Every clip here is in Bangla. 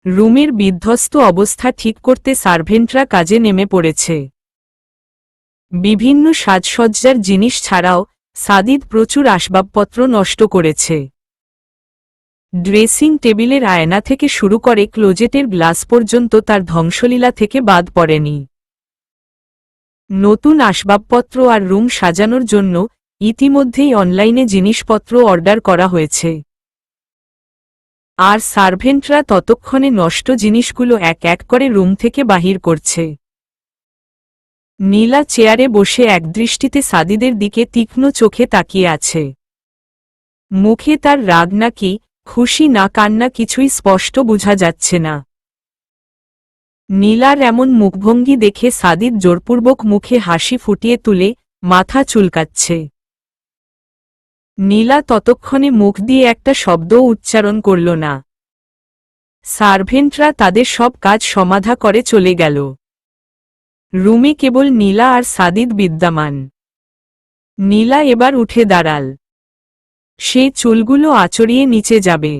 রুমের বিধ্বস্ত অবস্থা ঠিক করতে সার্ভেন্টরা কাজে নেমে পড়েছে। বিভিন্ন সাজসজ্জার জিনিস ছাড়াও সাদিদ প্রচুর আসবাবপত্র নষ্ট করেছে। ড্রেসিং টেবিলের আয়না থেকে শুরু করে ক্লোজেটের গ্লাস পর্যন্ত তার ধ্বংসলীলা থেকে বাদ পড়েনি। নতুন আসবাবপত্র আর রুম সাজানোর জন্য ইতিমধ্যেই অনলাইনে জিনিসপত্র অর্ডার করা হয়েছে। আর সার্ভেন্টরা ততক্ষণে নষ্ট জিনিসগুলো এক এক করে রুম থেকে বাহির করছে। নীলা চেয়ারে বসে একদৃষ্টিতে সাদিদের দিকে তীক্ষ্ণ চোখে তাকিয়ে আছে। মুখে তার রাগ নাকি খুশি না কান্না কিছুই স্পষ্ট বোঝা যাচ্ছে না। নীলার এমন মুখভঙ্গি দেখে সাদিদ জোরপূর্বক মুখে হাসি ফুটিয়ে তুলে মাথা চুলকাচ্ছে। নীলা ততক্ষণে মুখ দিয়ে একটা শব্দও উচ্চারণ করল না। সার্ভেন্টরা তাদের সব কাজ সমাধা করে চলে গেল। রুমে কেবল নীলা আর সাদিদ বিদ্যমান। নীলা এবার উঠে দাঁড়াল। সে চুলগুলো আঁচড়িয়ে নিচে যাবে,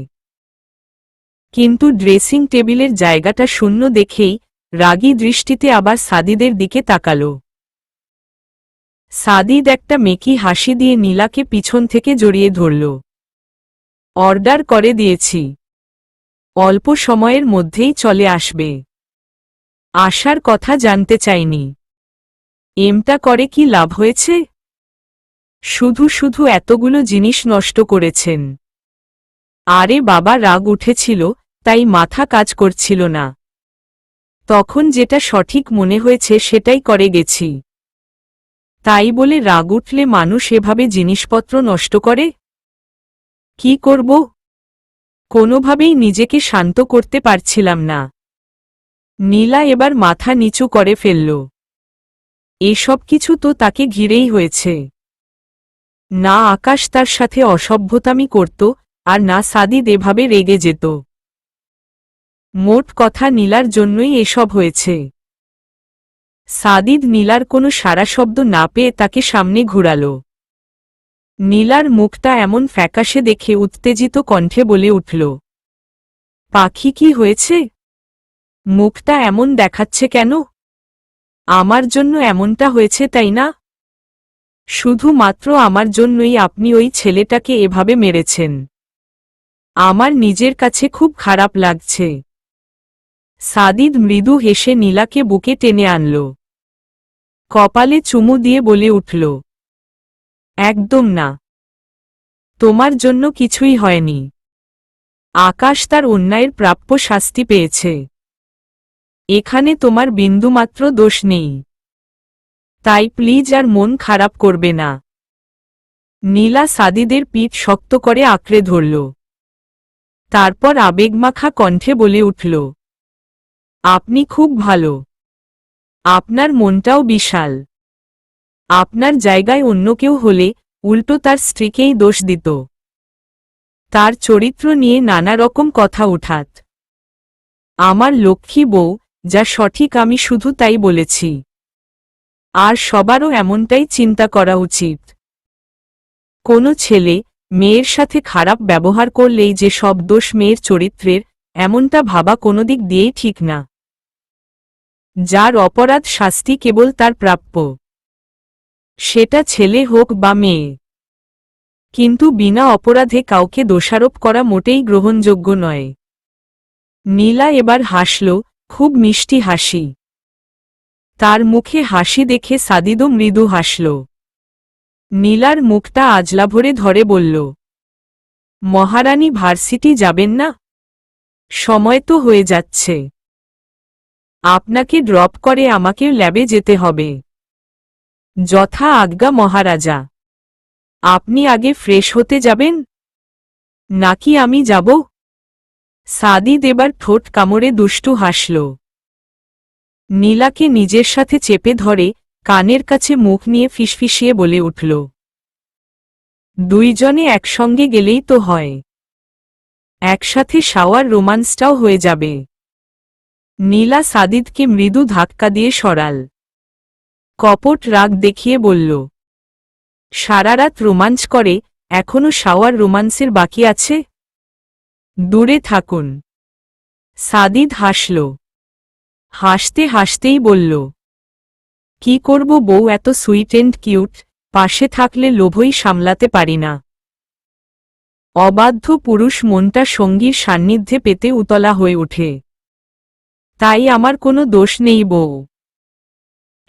কিন্তু ড্রেসিং টেবিলের জায়গাটা শূন্য দেখেই রাগী দৃষ্টিতে আবার সাদিদের দিকে তাকাল। সাদিদ একটা মেকি হাসি দিয়ে নীলাকে পিছন থেকে জড়িয়ে ধরল। অর্ডার করে দিয়েছি, অল্প সময়ের মধ্যেই চলে আসবে। আসার কথা জানতে চাইনি। এমটা করে কি লাভ হয়েছে? শুধু শুধু এতগুলো জিনিস নষ্ট করেছেন। আরে বাবা, রাগ উঠেছিল তাই মাথা কাজ করছিল না। তখন যেটা সঠিক মনে হয়েছে সেটাই করে গেছি। তাই বলে রাগ উঠলে মানুষ এভাবে জিনিসপত্র নষ্ট করে? কি করব? কোনোভাবেই নিজেকে শান্ত করতে পারছিলাম না। নীলা এবার মাথা নিচু করে ফেলল। এসব কিছু তো তাকে ঘিরেই হয়েছে। না আকাশ তার সাথে অসভ্যতামি করত, আর না সাদিদ এভাবে রেগে যেত। মোট কথা নীলার জন্যই এসব হয়েছে। সাদিদ নীলার কোনো সারা শব্দ না পেয়ে তাকে সামনে ঘুরাল। নীলার মুখটা এমন ফ্যাকাশে দেখে উত্তেজিত কণ্ঠে বলে উঠল, পাখি, কি হয়েছে? মুখটা এমন দেখাচ্ছে কেন? আমার জন্য এমনটা হয়েছে তাই না? শুধুমাত্র আমার জন্যই আপনি ওই ছেলেটাকে এভাবে মেরেছেন। আমার নিজের কাছে খুব খারাপ লাগছে। সাদিদ মৃদু হেসে নীলাকে বুকে টেনে আনল। কপালে চুমু দিয়ে বলে উঠল, একদম না, তোমার জন্য কিছুই হয়নি। আকাশ তার অন্যায়ের প্রাপ্য শাস্তি পেয়েছে। এখানে তোমার বিন্দুমাত্র দোষ নেই। তাই প্লিজ আর মন খারাপ করবে না। নীলা সাদিদের পিঠ শক্ত করে আঁকড়ে ধরল। তারপর আবেগমাখা কণ্ঠে বলে উঠল, আপনি খুব ভালো। আপনার মনটাও বিশাল। আপনার জায়গায় অন্য কেউ হলে উল্টো তার স্ত্রীকেই দোষ দিত। তার চরিত্র নিয়ে নানা রকম কথা উঠাত। আমার লক্ষ্মী বউ, যা সঠিক আমি শুধু তাই বলেছি। আর সবারও এমনটাই চিন্তা করা উচিত। কোনো ছেলে মেয়ের সাথে খারাপ ব্যবহার করলেই যে সব দোষ মেয়ের চরিত্রের, এমনটা ভাবা কোনো দিক দিয়েই ঠিক না। যার অপরাধ শাস্তি কেবল তার প্রাপ্য, সেটা ছেলে হোক বা মেয়ে। কিন্তু বিনা অপরাধে কাউকে দোষারোপ করা মোটেই গ্রহণযোগ্য নয়। নীলা এবার হাসল, খুব মিষ্টি হাসি। তার মুখে হাসি দেখে সাদিদও মৃদু হাসল। নীলার মুখটা আজলাভরে ধরে বলল, মহারানী ভার্সিটি যাবেন না? সময় তো হয়ে যাচ্ছে। আপনাকে ড্রপ করে আমাকে ল্যাবে যেতে হবে। যথা আজ্ঞা মহারাজা। আপনি আগে ফ্রেশ হতে যাবেন নাকি আমি যাব? সাদিদ এবার ঠোঁট কামড়ে দুষ্টু হাসল। নীলাকে নিজের সাথে চেপে ধরে কানের কাছে মুখ নিয়ে ফিসফিসিয়ে বলে উঠল, দুইজনে একসঙ্গে গেলেই তো হয়। একসাথে শাওয়ার রোমান্সটাও হয়ে যাবে। নীলা সাদিদকে মৃদু ধাক্কা দিয়ে সরাল। কপট রাগ দেখিয়ে বলল, সারারাত রোমাঞ্চ করে, এখনো শাওয়ার রোমান্সের বাকি আছে? দূরে থাকুন। সাদিদ হাসল। হাসতে হাসতেই বলল, কি করব বউ এত সুইট এন্ড কিউট, পাশে থাকলে লোভই সামলাতে পারি না। অবাধ্য পুরুষ মনটা সঙ্গীর সান্নিধ্যে পেতে উতলা হয়ে ওঠে। তাই আমার কোনো দোষ নেই বউ।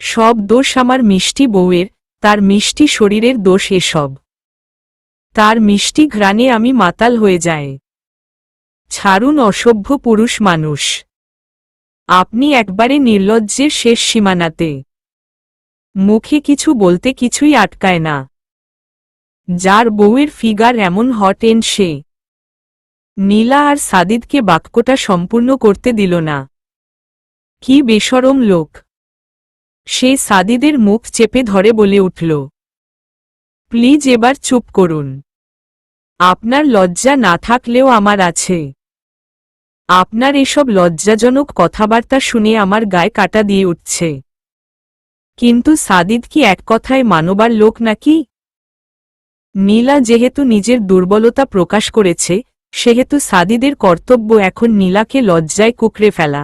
সব দোষ আমার মিষ্টি বউয়ের, তার মিষ্টি শরীরের দোষ এসব। তার মিষ্টি ঘ্রাণে আমি মাতাল হয়ে যাই। ছাড়ুন অসভ্য পুরুষ মানুষ। আপনি একবারে নির্লজ্জের শেষ সীমানাতে। মুখে কিছু বলতে কিছুই আটকায় না। যার বউয়ের ফিগার এমন হট এন্ড সে। নীলা আর সাদিদকে বাক্যটা সম্পূর্ণ করতে দিল না। কি বেশরম লোক। সে সাদিদের মুখ চেপে ধরে বলে উঠল, প্লিজ এবার চুপ করুন। আপনার লজ্জা না থাকলেও আমার আছে। আপনার এসব লজ্জাজনক কথাবার্তা শুনে আমার গায়ে কাটা দিয়ে উঠছে। কিন্তু সাদিদ কি এক কথায় মানবার লোক নাকি? নীলা যেহেতু নিজের দুর্বলতা প্রকাশ করেছে, সেহেতু সাদিদের কর্তব্য এখন নীলাকে লজ্জায় কুঁকড়ে ফেলা।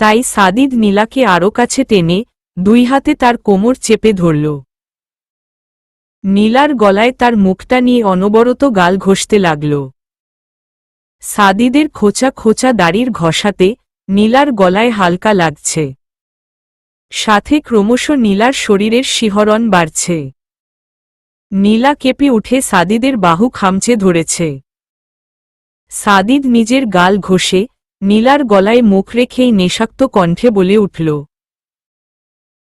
তাই সাদিদ নীলাকে আরও কাছে টেনে দুই হাতে তার কোমর চেপে ধরল। নীলার গলায় তার মুখটা নিয়ে অনবরত গাল ঘষতে লাগল। সাদিদের খোঁচা খোঁচা দাড়ির ঘষাতে নীলার গলায় হালকা লাগছে। সাথে ক্রমশ নীলার শরীরের শিহরণ বাড়ছে। নীলা কেঁপে উঠে সাদিদের বাহু খামচে ধরেছে। সাদিদ নিজের গাল ঘষে নীলার গলায় মুখ রেখেই নেশাক্ত কণ্ঠে বলে উঠল,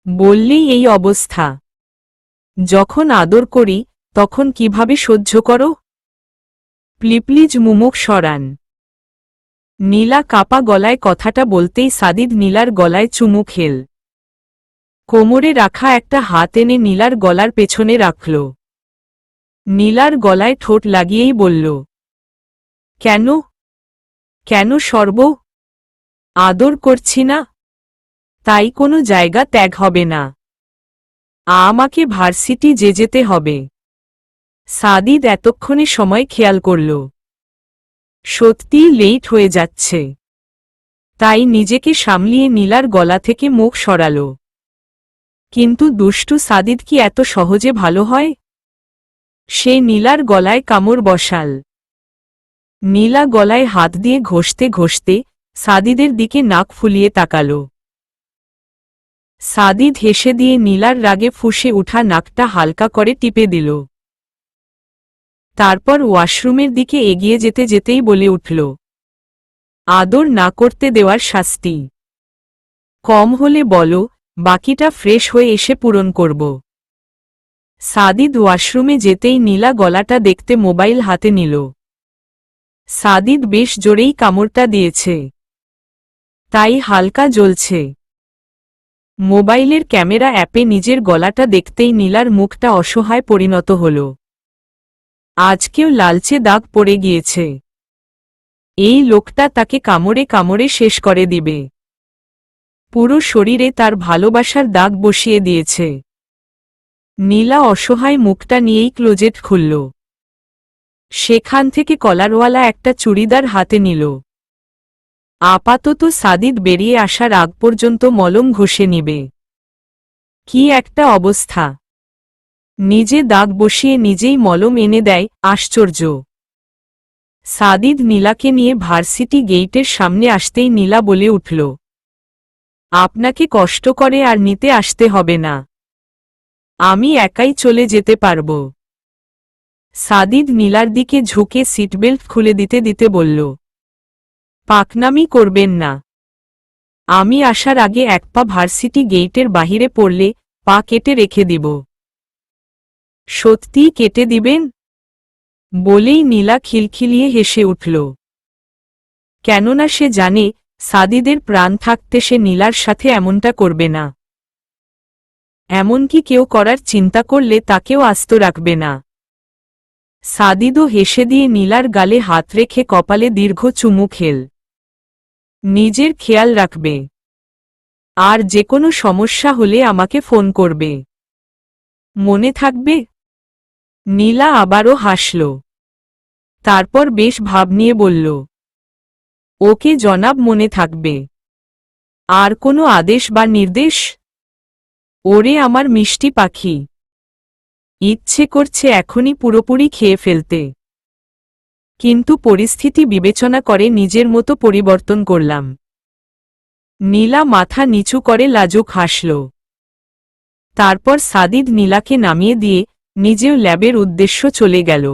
বললেই এই অবস্থা। যখন আদর করি তখন কিভাবে সহ্য করো? প্লিজ মুখ সরান। নীলা কাপা গলায় কথাটা বলতেই সাদিদ নীলার গলায় চুমু খেল। কোমরে রাখা একটা হাত এনে নীলার গলার পেছনে রাখল। নীলার গলায় ঠোঁট লাগিয়েই বলল, কেন কেন সর্ব? আদর করছি না? তাই কোনো জায়গা ত্যাগ হবে না? আমাকে ভার্সিটি যেতে হবে। সাদিদ এতক্ষণে সময় খেয়াল করল। সত্যিই লেট হয়ে যাচ্ছে। তাই নিজেকে সামলিয়ে নীলার গলা থেকে মুখ সরাল। কিন্তু দুষ্টু সাদিদ কি এত সহজে ভালো হয়? সে নীলার গলায় কামড় বসাল। নীলা গলায় হাত দিয়ে ঘষতে ঘষতে সাদিদের দিকে নাক ফুলিয়ে তাকাল। সাদিদ হেসে দিয়ে নীলার রাগে ফুঁসে উঠা নাকটা হালকা করে টিপে দিল। তারপর ওয়াশরুমের দিকে এগিয়ে যেতে যেতেই বলে উঠল, আদর না করতে দেওয়ার শাস্তি। কম হলে বলো, বাকিটা ফ্রেশ হয়ে এসে পূরণ করব। সাদিদ ওয়াশরুমে যেতেই নীলা গলাটা দেখতে মোবাইল হাতে নিল। সাদিদ বেশ জোরেই কামড়টা দিয়েছে। তাই হালকা জ্বলছে। মোবাইলের ক্যামেরা অ্যাপে নিজের গলাটা দেখতেই নীলার মুখটা অসহায় পরিণত হল। আজকেও লালচে দাগ পড়ে গিয়েছে। এই লোকটা তাকে কামড়ে কামড়ে শেষ করে দিবে। পুরো শরীরে তার ভালোবাসার দাগ বসিয়ে দিয়েছে। নীলা অসহায় মুখটা নিয়েই ক্লোজেট খুলল। সেখান থেকে কলারওয়ালা একটা চুড়িদার হাতে নিল। আপাতত সাদিদ বেরিয়ে আসার আগ পর্যন্ত মলম ঘষে নিবে। কি একটা অবস্থা! নিজে দাগ বসিয়ে নিজেই মলম এনে দেয়, আশ্চর্য। সাদিদ নীলাকে নিয়ে ভার্সিটি গেইটের সামনে আসতেই নীলা বলে উঠল, আপনাকে কষ্ট করে আর নিতে আসতে হবে না। আমি একাই চলে যেতে পারব। সাদিদ নীলার দিকে ঝুঁকে সিটবেল্ট খুলে দিতে দিতে বলল, পাকনামি করবেন না। আমি আসার আগে এক পা ভার্সিটি গেইটের বাহিরে পড়লে পা কেটে রেখে দিব। সত্যিই কেটে দিবেন? বলেই নীলা খিলখিলিয়ে হেসে উঠল। কেননা সে জানে সাদিদের প্রাণ থাকতে সে নীলার সাথে এমনটা করবে না। এমনকি কেউ করার চিন্তা করলে তাকেও আস্ত রাখবে না। সাদিদও হেসে দিয়ে নীলার গালে হাত রেখে কপালে দীর্ঘ চুমু খেল। নিজের খেয়াল রাখবে। আর যে কোনো সমস্যা হলে আমাকে ফোন করবে। মনে থাকবে? নীলা আবারও হাসল। তারপর বেশ ভাব নিয়ে বলল, ওকে জনাব মনে থাকবে। আর কোনো আদেশ বা নির্দেশ? ওরে আমার মিষ্টি পাখি, ইচ্ছে করছে এখনই পুরোপুরি খেয়ে ফেলতে, কিন্তু পরিস্থিতি বিবেচনা করে নিজের মতো পরিবর্তন করলাম। নীলা মাথা নিচু করে লাজুক হাসল। তারপর সাদিদ নীলাকে নামিয়ে দিয়ে নিজেও ল্যাবের উদ্দেশ্য চলে গেল।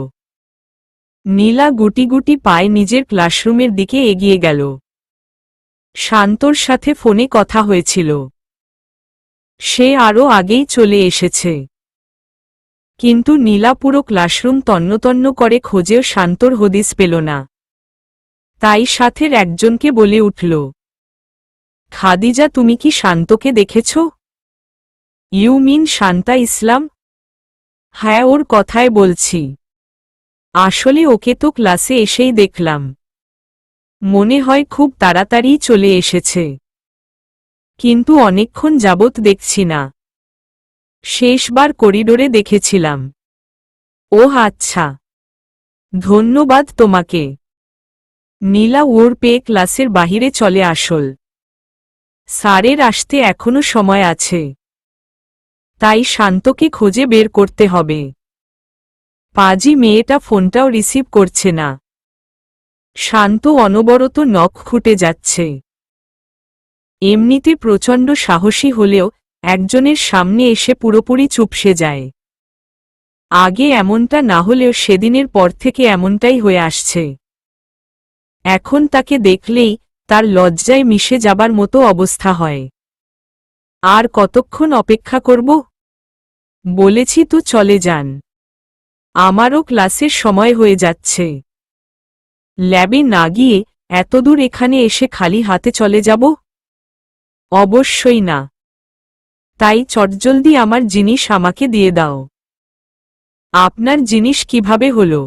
নীলা গুটি গুটি পায়ে নিজের ক্লাসরুমের দিকে এগিয়ে গেল। শান্তর সাথে ফোনে কথা হয়েছিল। সে আরও আগেই চলে এসেছে। কিন্তু নীলা পুরো ক্লাসরুম তন্নতন্ন করে খোঁজেও শান্তর হদিস পেল না। তাই সাথের একজনকে বলে উঠল, খাদিজা, তুমি কি শান্তকে দেখেছ? ইউ মিন শান্তা ইসলাম? হ্যাঁ, ওর কথায় বলছি। আসলে ওকে তো ক্লাসে এসেই দেখলাম। মনে হয় খুব তাড়াতাড়ি চলে এসেছে, কিন্তু অনেকক্ষণ যাবৎ দেখছি না। শেষবার করিডোরে দেখেছিলাম। ওহ আচ্ছা, ধন্যবাদ তোমাকে। নীলা ওর পেয়ে ক্লাসের বাহিরে চলে আসল। স্যারের আসতে এখনো সময় আছে, তাই শান্তকে খোঁজে বের করতে হবে। পাজি মেয়েটা ফোনটাও রিসিভ করছে না। শান্ত অনবরত নখ খুঁটে যাচ্ছে। এমনিতে প্রচণ্ড সাহসী হলেও একজনের সামনে এসে পুরোপুরি চুপসে যায়। আগে এমনটা না হলেও সেদিনের পর থেকে এমনটাই হয়ে আসছে। এখন তাকে দেখলেই তার লজ্জায় মিশে যাবার মতো অবস্থা হয়। আর কতক্ষণ অপেক্ষা করব? বলেছি তো চলে যান। আমারও ক্লাসের সময় হয়ে যাচ্ছে। ল্যাবে না গিয়ে এতদূর এখানে এসে খালি হাতে চলে যাব? অবশ্যই না। তাই চটজলদি আমার জিনিস আমাকে দিয়ে দাও। আপনার জিনিস কিভাবে হলো?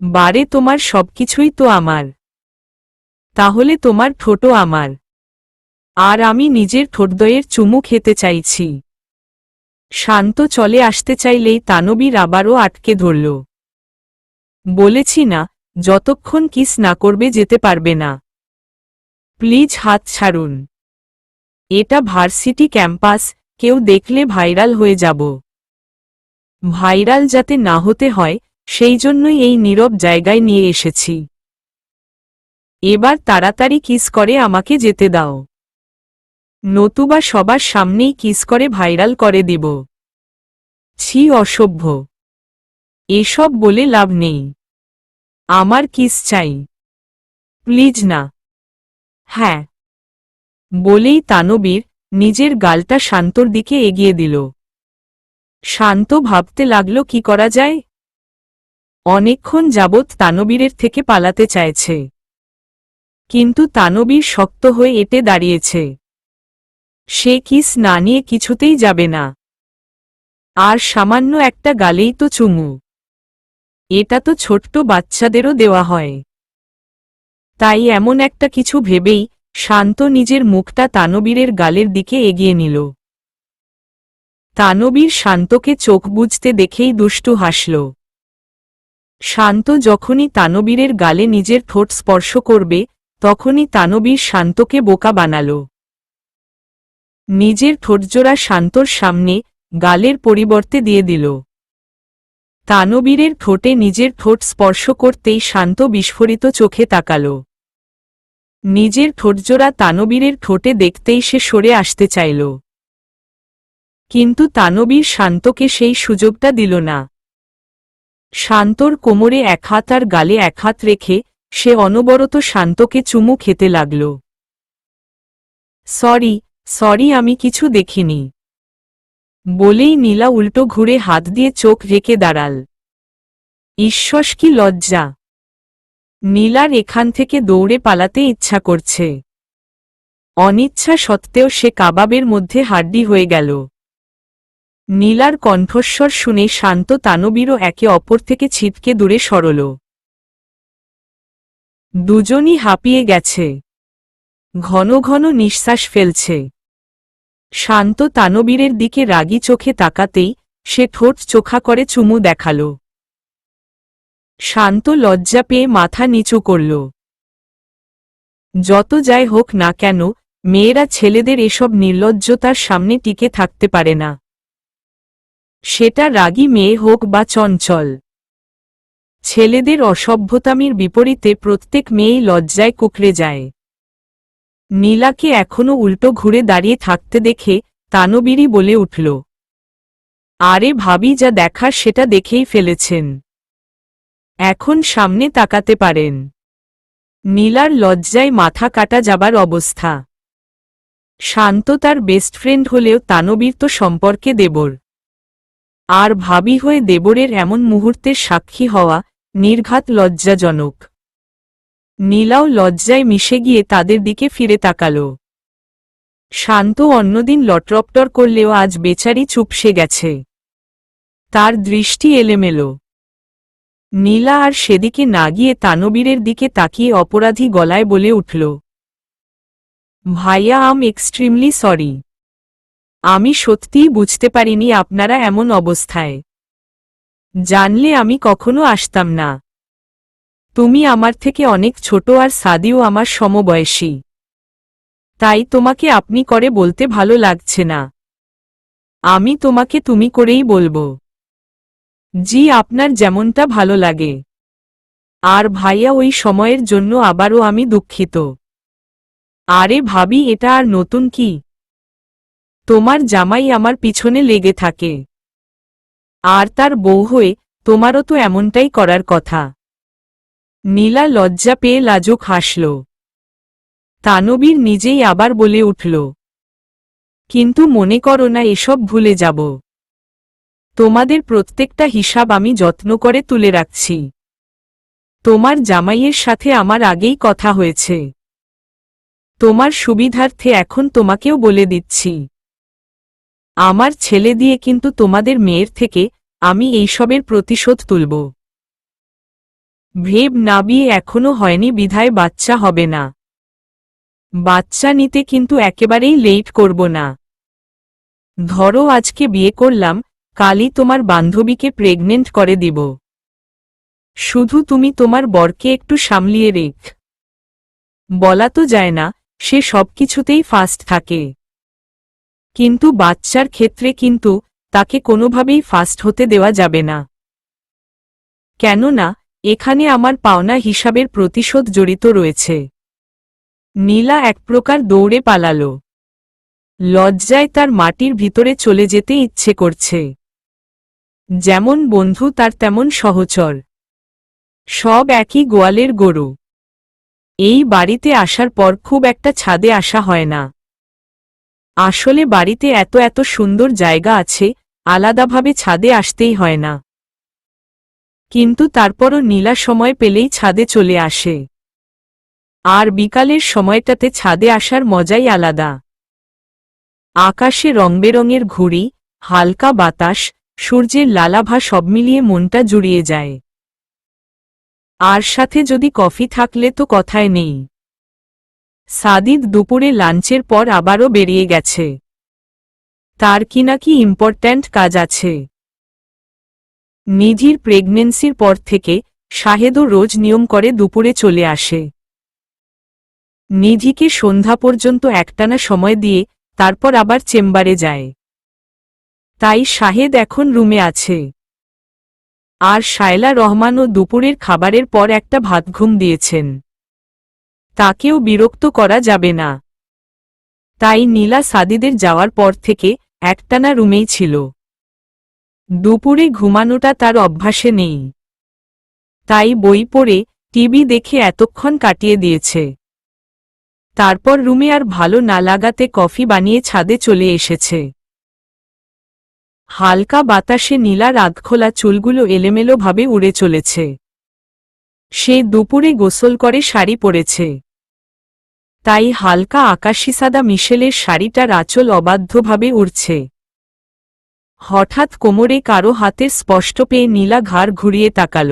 বারে, তোমার সবকিছুই তো আমার। তাহলে তোমার ঠোঁটও আমার। আর আমি নিজের ঠোঁটদ্বয়ের চুমু খেতে চাইছি। শান্ত চলে আসতে চাইলেই তানবীর আবারও আটকে ধরল। বলেছি না, যতক্ষণ কিস না করবে যেতে পারবে না। প্লিজ হাত ছাড়ুন। এটা ভার্সিটি ক্যাম্পাস, কেউ দেখলে ভাইরাল হয়ে যাব। ভাইরাল যাতে না হতে হয় সেই জন্যই এই নীরব জায়গায় নিয়ে এসেছি। এবার তাড়াতাড়ি কিস করে আমাকে যেতে দাও, নতুবা সবার সামনেই কিস করে ভাইরাল করে দিব। ছি, অসভ্য। এসব বলে লাভ নেই। আমার কিস চাই। প্লিজ না। হ্যাঁ। বলেই তানবীর নিজের গালটা শান্তর দিকে এগিয়ে দিল। শান্ত ভাবতে লাগল কি করা যায়। অনেকক্ষণ যাবৎ তানবীরের থেকে পালাতে চাইছে, কিন্তু তানবীর শক্ত হয়ে এঁটে দাঁড়িয়েছে। সে কিস না নিয়ে কিছুতেই যাবে না। আর সামান্য একটা গালেই তো চুমু, এটা তো ছোট্ট বাচ্চাদেরও দেওয়া হয়। তাই এমন একটা কিছু ভেবেই শান্ত নিজের মুখটা তানবীরের গালের দিকে এগিয়ে নিল। তানবীর শান্তকে চোখ বুজতে দেখেই দুষ্টু হাসল। শান্ত যখনই তানবীরের গালে নিজের ঠোঁট স্পর্শ করবে তখনই তানবীর শান্তকে বোকা বানাল। নিজের ঠোঁটজোড়া শান্তর সামনে গালের পরিবর্তে দিয়ে দিল। তানবীরের ঠোঁটে নিজের ঠোঁট স্পর্শ করতেই শান্ত বিস্ফোরিত চোখে তাকাল। নিজের ঠোঁটজোড়া তানবীরের ঠোঁটে দেখতেই সে সরে আসতে চাইল, কিন্তু তানবীর শান্তকে সেই সুযোগটা দিল না। শান্তর কোমরে এক হাত আর গালে এক হাত রেখে সে অনবরত শান্তকে চুমু খেতে লাগল। সরি, সরি, আমি কিছু দেখিনি, বলেই নীলা উল্টো ঘুরে হাত দিয়ে চোখ রেখে দাঁড়াল। ঈশ্বর, কি লজ্জা! নীলার এখান থেকে দৌড়ে পালাতে ইচ্ছা করছে। অনিচ্ছা সত্ত্বেও সে কাবাবের মধ্যে হাড্ডি হয়ে গেল। নীলার কণ্ঠস্বর শুনে শান্ত তানবীরও একে অপর থেকে ছিটকে দূরে সরল। দুজনই হাঁপিয়ে গেছে, ঘন ঘন নিঃশ্বাস ফেলছে। শান্ত তানবীরের দিকে রাগী চোখে তাকাতেই সে ঠোঁট চোখা করে চুমু দেখাল। শান্ত লজ্জা পেয়ে মাথা নিচু করল। যত যাই হোক না কেন, মেয়েরা ছেলেদের এসব নির্লজ্জতার সামনে টিকে থাকতে পারে না। সেটা রাগী মেয়ে হোক বা চঞ্চল। ছেলেদের অসভ্যতামির বিপরীতে প্রত্যেক মেয়েই লজ্জায় কুঁকড়ে যায়। নীলাকে এখনো উল্টো ঘুরে দাঁড়িয়ে থাকতে দেখে তানবীরই বলে উঠল, আরে ভাবি, যা দেখার সেটা দেখেই ফেলেছেন, এখন সামনে তাকাতে পারেন। নীলার লজ্জায় মাথা কাটা যাবার অবস্থা। শান্ত তার বেস্ট ফ্রেন্ড হলেও তানবীর তো সম্পর্কে দেবর, আর ভাবি হয়ে দেবরের এমন মুহূর্তের সাক্ষী হওয়া নির্ঘাত লজ্জাজনক। নীলাও লজ্জায় মিশে গিয়ে তাদের দিকে ফিরে তাকাল। শান্ত অন্যদিন লটরপটর করলেও আজ বেচারি চুপসে গেছে, তার দৃষ্টি এলোমেলো। নীলা আর সেদিকে না গিয়ে তানবীরের দিকে তাকিয়ে অপরাধী গলায় বলে উঠল, ভাইয়া, আম এক্সট্রিমলি সরি। আমি সত্যিই বুঝতে পারিনি আপনারা এমন অবস্থায়। জানলে আমি কখনো আসতাম না। তুমি আমার থেকে অনেক ছোট আর সাদিও আমার সমবয়সী, তাই তোমাকে আপনি করে বলতে ভালো লাগছে না। আমি তোমাকে তুমি করেই বলবো। জি, আপনার যেমনটা ভালো লাগে। আর ভাইয়া, ওই সময়ের জন্য আবারও আমি দুঃখিত। আরে ভাবি, এটা আর নতুন কি? তোমার জামাই আমার পিছনে লেগে থাকে, আর তার বউ হয়ে তোমারও তো এমনটাই করার কথা। নীলা লজ্জা পেয়ে লাজুক হাসল। তানবীর নিজেই আবার বলে উঠল, কিন্তু মনে করো না এসব ভুলে যাব। তোমাদের প্রত্যেকটা হিসাব আমি যত্ন করে তুলে রাখছি। তোমার জামাইয়ের সাথে আমার আগেই কথা হয়েছে। তোমার সুবিধার্থে এখন তোমাকেও বলে দিচ্ছি, আমার ছেলে দিয়ে কিন্তু তোমাদের মেয়ের থেকে আমি এইসবের প্রতিশোধ তুলব। ভেব না, বিয়ে এখনো হয়নি বিধায় বাচ্চা হবে না। বাচ্চা নিতে কিন্তু একেবারেই লেট করব না। ধরো আজকে বিয়ে করলাম, কালই তোমার বান্ধবীকে প্রেগনেন্ট করে দিব। শুধু তুমি তোমার বরকে একটু সামলিয়ে রেখ। বলা তো যায় না, সে সবকিছুতেই ফাস্ট থাকে, কিন্তু বাচ্চার ক্ষেত্রে কিন্তু তাকে কোনোভাবেই ফাস্ট হতে দেওয়া যাবে না। কেননা এখানে আমার পাওনা হিসাবের প্রতিশোধ জড়িত রয়েছে। নীলা এক প্রকার দৌড়ে পালাল। লজ্জায় তার মাটির ভিতরে চলে যেতে ইচ্ছে করছে। যেমন বন্ধু তার তেমন সহচর, সব একই গোয়ালের গরু। এই বাড়িতে আসার পর খুব একটা ছাদে আসা হয় না। আসলে বাড়িতে এত এত সুন্দর জায়গা আছে, আলাদাভাবে ছাদে আসতেই হয় না। কিন্তু তারপরও নীলা সময় পেলেই ছাদে চলে আসে। আর বিকালের সময়টাতে ছাদে আসার মজাই আলাদা। আকাশে রংবেরঙের ঘুড়ি, হালকা বাতাস, সূর্যের লালাভা সব মিলিয়ে মনটা জুড়িয়ে যায়। আর সাথে যদি কফি থাকলে তো কথাই নেই। সাদিদ দুপুরে লাঞ্চের পর আবারও বেরিয়ে গেছে। তার কি নাকি ইম্পর্ট্যান্ট কাজ আছে। নিধির প্রেগনেন্সির পর থেকে শাহেদও রোজ নিয়ম করে দুপুরে চলে আসে। নিধিকে সন্ধ্যা পর্যন্ত একটানা সময় দিয়ে তারপর আবার চেম্বারে যায়। তাই শাহেদ এখন রুমে আছে। আর শায়লা রহমানও দুপুরের খাবারের পর একটা ভাতঘুম দিয়েছেন। তাকেও বিরক্ত করা যাবে না। তাই নীলা সাদিদের যাওয়ার পর থেকে একটানা রুমেই ছিল। দুপুরে ঘুমানোটা তার অভ্যাসে নেই, তাই বই পড়ে টিভি দেখে এতক্ষণ কাটিয়ে দিয়েছে। তারপর রুমে আর ভালো না লাগাতে কফি বানিয়ে ছাদে চলে এসেছে। হালকা বাতাসে নীলার আধখোলা চুলগুলো এলোমেলোভাবে উড়ে চলেছে। সে দুপুরে গোসল করে শাড়ি পরেছে, তাই হালকা আকাশিসাদা মিশেলের শাড়িটার আঁচল অবাধ্যভাবে উড়ছে। হঠাৎ কোমরে কারো হাতের স্পষ্ট পেয়ে নীলা ঘাড় ঘুরিয়ে তাকাল।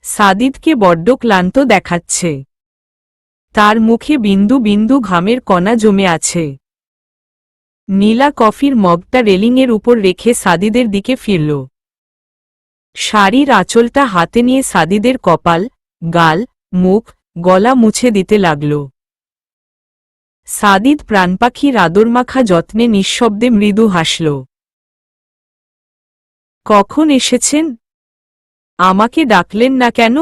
সাদিদকে বড্ড ক্লান্ত দেখাচ্ছে। তার মুখে বিন্দু বিন্দু ঘামের কণা জমে আছে। নীলা কফির মগটা রেলিংয়ের উপর রেখে সাদিদের দিকে ফিরল। শাড়ির আঁচলটা হাতে নিয়ে সাদিদের কপাল, গাল, মুখ, গলা মুছে দিতে লাগল। সাদিদ প্রাণপাখির আদরমাখা যত্নে নিঃশব্দে মৃদু হাসল। কখন এসেছেন? আমাকে ডাকলেন না কেন?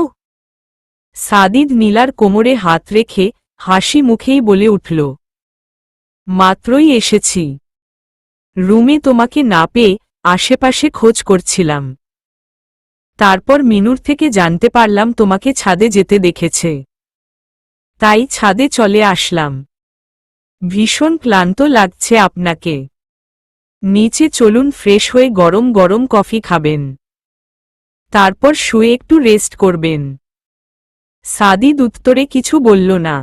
সাদিদ নীলার কোমরে হাত রেখে হাসি মুখেই বলে উঠল, মাত্রই এসেছি। রুমে তোমাকে না পেয়ে আশেপাশে খোঁজ করছিলাম। তারপর মিনুর থেকে জানতে পারলাম তোমাকে ছাদে যেতে দেখেছে। তাই ছাদে চলে আসলাম। ভীষণ ক্লান্ত লাগছে আপনাকে। নিচে চলুন, ফ্রেশ হয়ে গরম গরম কফি খাবেন। তারপর শুয়ে একটু রেস্ট করবেন। সাদিদ উত্তরে কিছু বলল না।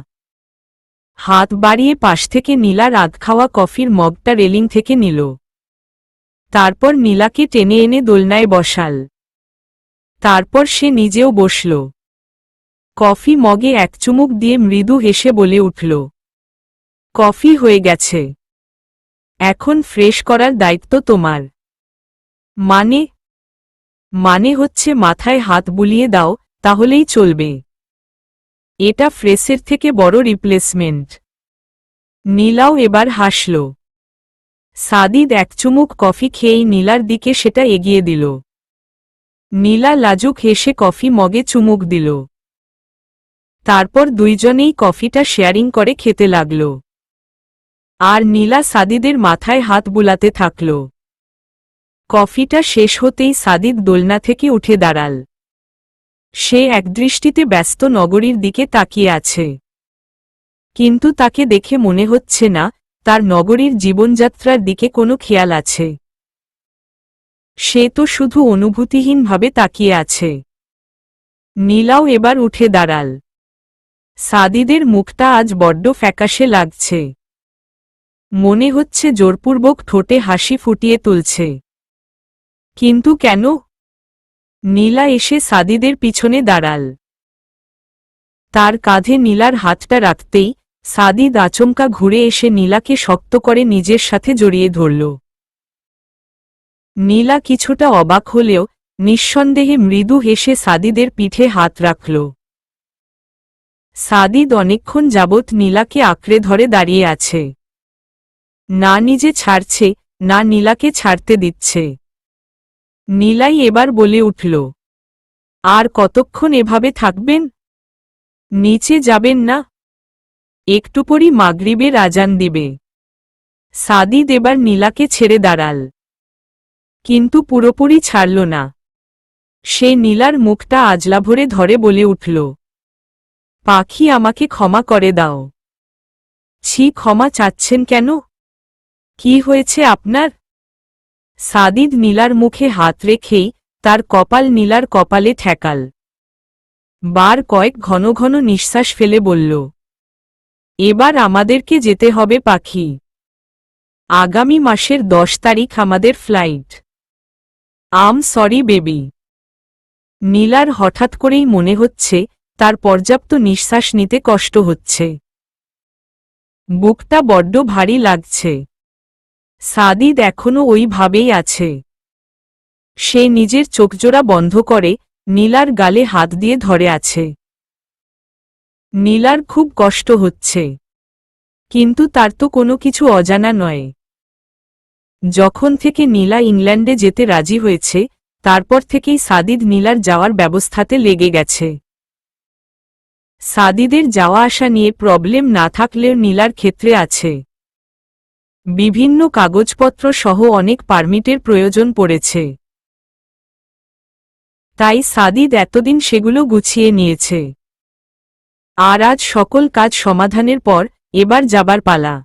হাত বাড়িয়ে পাশ থেকে নীলার আধ খাওয়া কফির মগটা রেলিং থেকে নিল। তারপর নীলাকে টেনে এনে দোলনায় বসাল। তারপর সে নিজেও বসল। কফি মগে এক চুমুক দিয়ে মৃদু হেসে বলে উঠল, কফি হয়ে গেছে। এখন ফ্রেশ করার দায়িত্ব তোমার। মানে হচ্ছে মাথায় হাত বুলিয়ে দাও, তাহলেই চলবে। এটা ফ্রেশের থেকে বড় রিপ্লেসমেন্ট। নীলাও এবার হাসল। সাদিদ এক চুমুক কফি খেয়েই নীলার দিকে সেটা এগিয়ে দিল। নীলা লাজুক হেসে কফি মগে চুমুক দিল। তারপর দুইজনেই কফিটা শেয়ারিং করে খেতে লাগল। আর নীলা সাদিদের মাথায় হাত বুলাতে থাকল। কফিটা শেষ হতেই সাদিদ দোলনা থেকে উঠে দাঁড়াল। সে একদৃষ্টিতে ব্যস্ত নগরীর দিকে তাকিয়ে আছে। কিন্তু তাকে দেখে মনে হচ্ছে না তার নগরীর জীবনযাত্রার দিকে কোনো খেয়াল আছে। সে তো শুধু অনুভূতিহীনভাবে তাকিয়ে আছে। নীলাও এবার উঠে দাঁড়াল। সাদিদের মুখটা আজ বড্ড ফ্যাকাশে লাগছে। মনে হচ্ছে জোরপূর্বক ঠোঁটে হাসি ফুটিয়ে তুলছে। কিন্তু কেন? নীলা এসে সাদিদের পিছনে দাঁড়াল। তার কাঁধে নীলার হাতটা রাখতেই সাদিদ আচমকা ঘুরে এসে নীলাকে শক্ত করে নিজের সাথে জড়িয়ে ধরল। নীলা কিছুটা অবাক হলেও নিঃসন্দেহে মৃদু হেসে সাদিদের পিঠে হাত রাখল। সাদিদ অনেকক্ষণ যাবৎ নীলাকে আঁকড়ে ধরে দাঁড়িয়ে আছে। না নিজে ছাড়ছে, না নীলাকে ছাড়তে দিচ্ছে। নীলাই এবার বলে উঠল, আর কতক্ষণ এভাবে থাকবেন? নিচে যাবেন না? একটু পরই মাগরিবের আজান দিবে। সাদিদ এবার নীলাকে ছেড়ে দাঁড়াল। কিন্তু পুরোপুরি ছাড়ল না। সে নীলার মুখটা আজলা ভরে ধরে বলে উঠল, পাখি, আমাকে ক্ষমা করে দাও। ছি, ক্ষমা চাচ্ছেন কেন? কি হয়েছে আপনার? সাদিদ নীলার মুখে হাত রেখেই তার কপাল নীলার কপালে ঠেকাল। বার কয়েক ঘন ঘন নিঃশ্বাস ফেলে বলল, এবার আমাদেরকে যেতে হবে পাখি। আগামী মাসের 10 তারিখ আমাদের ফ্লাইট। Sorry baby. নীলার হঠাৎ করেই মনে হচ্ছে তার পর্যাপ্ত নিঃশ্বাস নিতে কষ্ট হচ্ছে। বুকটা বড্ড ভারী লাগছে। সাদিদ এখনো ওইভাবেই আছে। সে নিজের চোখজোড়া বন্ধ করে নীলার গালে হাত দিয়ে ধরে আছে। নীলার খুব কষ্ট হচ্ছে। কিন্তু তার তো কোনো কিছু অজানা নয়। যখন থেকে নীলা ইংল্যান্ডে যেতে রাজি হয়েছে, তারপর থেকেই সাদিদ নীলার যাওয়ার ব্যবস্থাতে লেগে গেছে। সাদিদের যাওয়া আসা নিয়ে প্রবলেম না থাকলেও নীলার ক্ষেত্রে আছে। বিভিন্ন কাগজপত্র সহ অনেক পারমিটের প্রয়োজন পড়েছে। তাই সাদিদ এতদিন সেগুলো গুছিয়ে নিয়েছে। আর আজ সকল কাজ সমাধানের পর এবার যাবার পালা।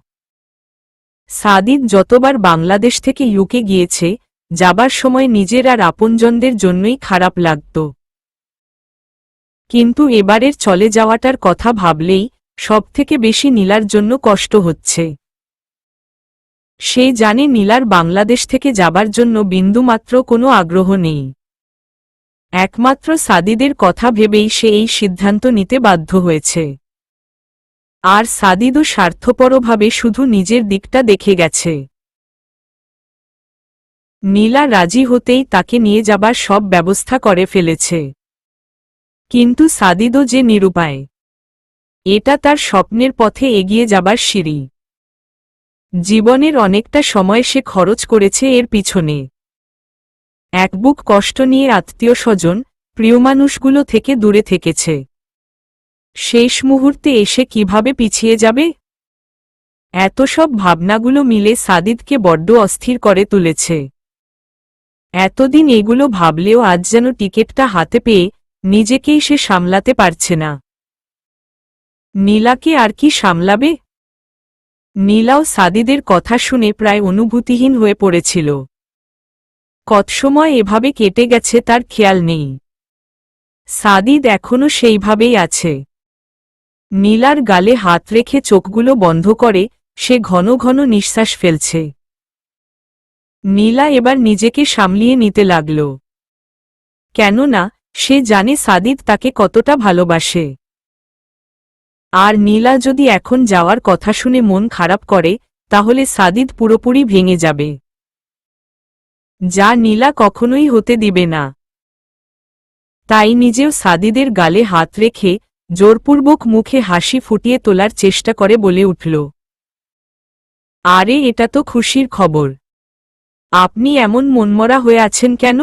সাদিদ যতবার বাংলাদেশ থেকে ইউকে গিয়েছে, যাবার সময় নিজের আর আপনজনদের জন্যই খারাপ লাগত। কিন্তু এবারের চলে যাওয়াটার কথা ভাবলেই সবথেকে বেশি নীলার জন্য কষ্ট হচ্ছে। সে জানে নীলার বাংলাদেশ থেকে যাবার জন্য বিন্দুমাত্র কোনো আগ্রহ নেই। একমাত্র সাদিদের কথা ভেবেই সে এই সিদ্ধান্ত নিতে বাধ্য হয়েছে। আর সাদিদও স্বার্থপরভাবে শুধু নিজের দিকটা দেখে গেছে। নীলা রাজি হতেই তাকে নিয়ে যাবার সব ব্যবস্থা করে ফেলেছে। কিন্তু সাদিদও যে নিরুপায়। এটা তার স্বপ্নের পথে এগিয়ে যাবার সিঁড়ি। জীবনের অনেকটা সময় সে খরচ করেছে এর পিছনে। এক বুক কষ্ট নিয়ে আত্মীয় স্বজন, প্রিয় মানুষগুলো থেকে দূরে থেকেছে। শেষ মুহূর্তে এসে কিভাবে পিছিয়ে যাবে? এত সব ভাবনাগুলো মিলে সাদিদকে বড্ড অস্থির করে তুলেছে। এতদিন এগুলো ভাবলেও আজ যেন টিকেটটা হাতে পেয়ে নিজেকেই সে সামলাতে পারছে না। নীলাকে আর কি সামলাবে? নীলাও সাদিদের কথা শুনে প্রায় অনুভূতিহীন হয়ে পড়েছিল। কত সময় এভাবে কেটে গেছে তার খেয়াল নেই। সাদিদ এখনো সেইভাবেই আছে। নীলার গালে হাত রেখে চোখগুলো বন্ধ করে সে ঘন ঘন নিঃশ্বাস ফেলছে। নীলা এবার নিজেকে সামলিয়ে নিতে লাগল। কেননা সে জানে সাদিদ তাকে কতটা ভালোবাসে। আর নীলা যদি এখন যাওয়ার কথা শুনে মন খারাপ করে তাহলে সাদিদ পুরোপুরি ভেঙে যাবে, যা নীলা কখনোই হতে দিবে না। তাই নিজেও সাদিদের গালে হাত রেখে জোরপূর্বক মুখে হাসি ফুটিয়ে তোলার চেষ্টা করে বলে উঠল, আরে এটা তো খুশির খবর। আপনি এমন মনমরা হয়ে আছেন কেন?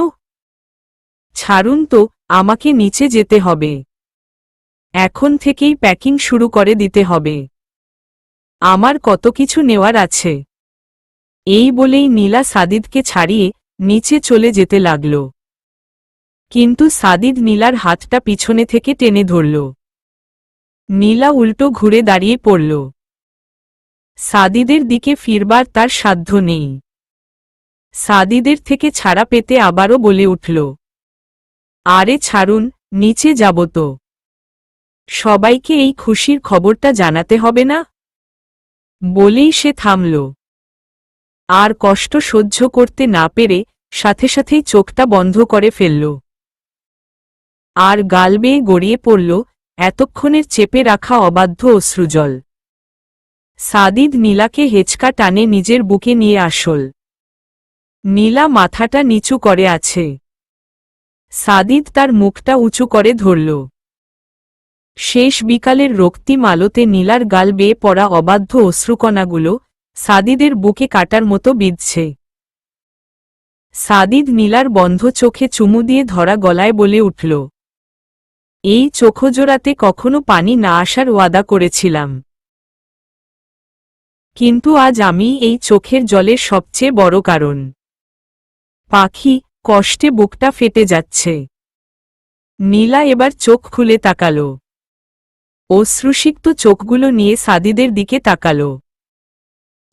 ছাড়ুন তো, আমাকে নিচে যেতে হবে। এখন থেকেই প্যাকিং শুরু করে দিতে হবে। আমার কত কিছু নেওয়ার আছে। এই বলেই নীলা সাদিদকে ছাড়িয়ে নিচে চলে যেতে লাগল। কিন্তু সাদিদ নীলার হাতটা পিছনে থেকে টেনে ধরল। নীলা উল্টো ঘুরে দাঁড়িয়ে পড়ল। সাদিদের দিকে ফিরবার তার সাধ্য নেই। সাদিদের থেকে ছাড়া পেতে আবারও বলে উঠল, আরে ছাড়ুন, নিচে যাব তো। সবাইকে এই খুশির খবরটা জানাতে হবে না? বলেই সে থামল। আর কষ্ট সহ্য করতে না পেরে সাথে সাথেই চোখটা বন্ধ করে ফেলল। আর গাল বেয়ে গড়িয়ে পড়ল এতক্ষণের চেপে রাখা অবাধ্য অশ্রুজল। সাদিদ নীলাকে হেঁচকা টানে নিজের বুকে নিয়ে আসল। নীলা মাথাটা নিচু করে আছে। সাদিদ তার মুখটা উঁচু করে ধরল। শেষ বিকালের রক্তিম আলোতে নীলার গাল বেয়ে পড়া অবাধ্য অশ্রুকণাগুলো সাদিদের বুকে কাটার মতো বিঁধছে। সাদিদ নীলার বন্ধ চোখে চুমু দিয়ে ধরা গলায় বলে উঠল, এই চোখজোড়াতে কখনো পানি না আসার ওয়াদা করেছিলাম, কিন্তু আজ আমি এই চোখের জলের সবচেয়ে বড় কারণ। পাখি, কষ্টে বুকটা ফেটে যাচ্ছে। নীলা এবার চোখ খুলে তাকাল। অশ্রুসিক্ত চোখগুলো নিয়ে সাদিদের দিকে তাকাল।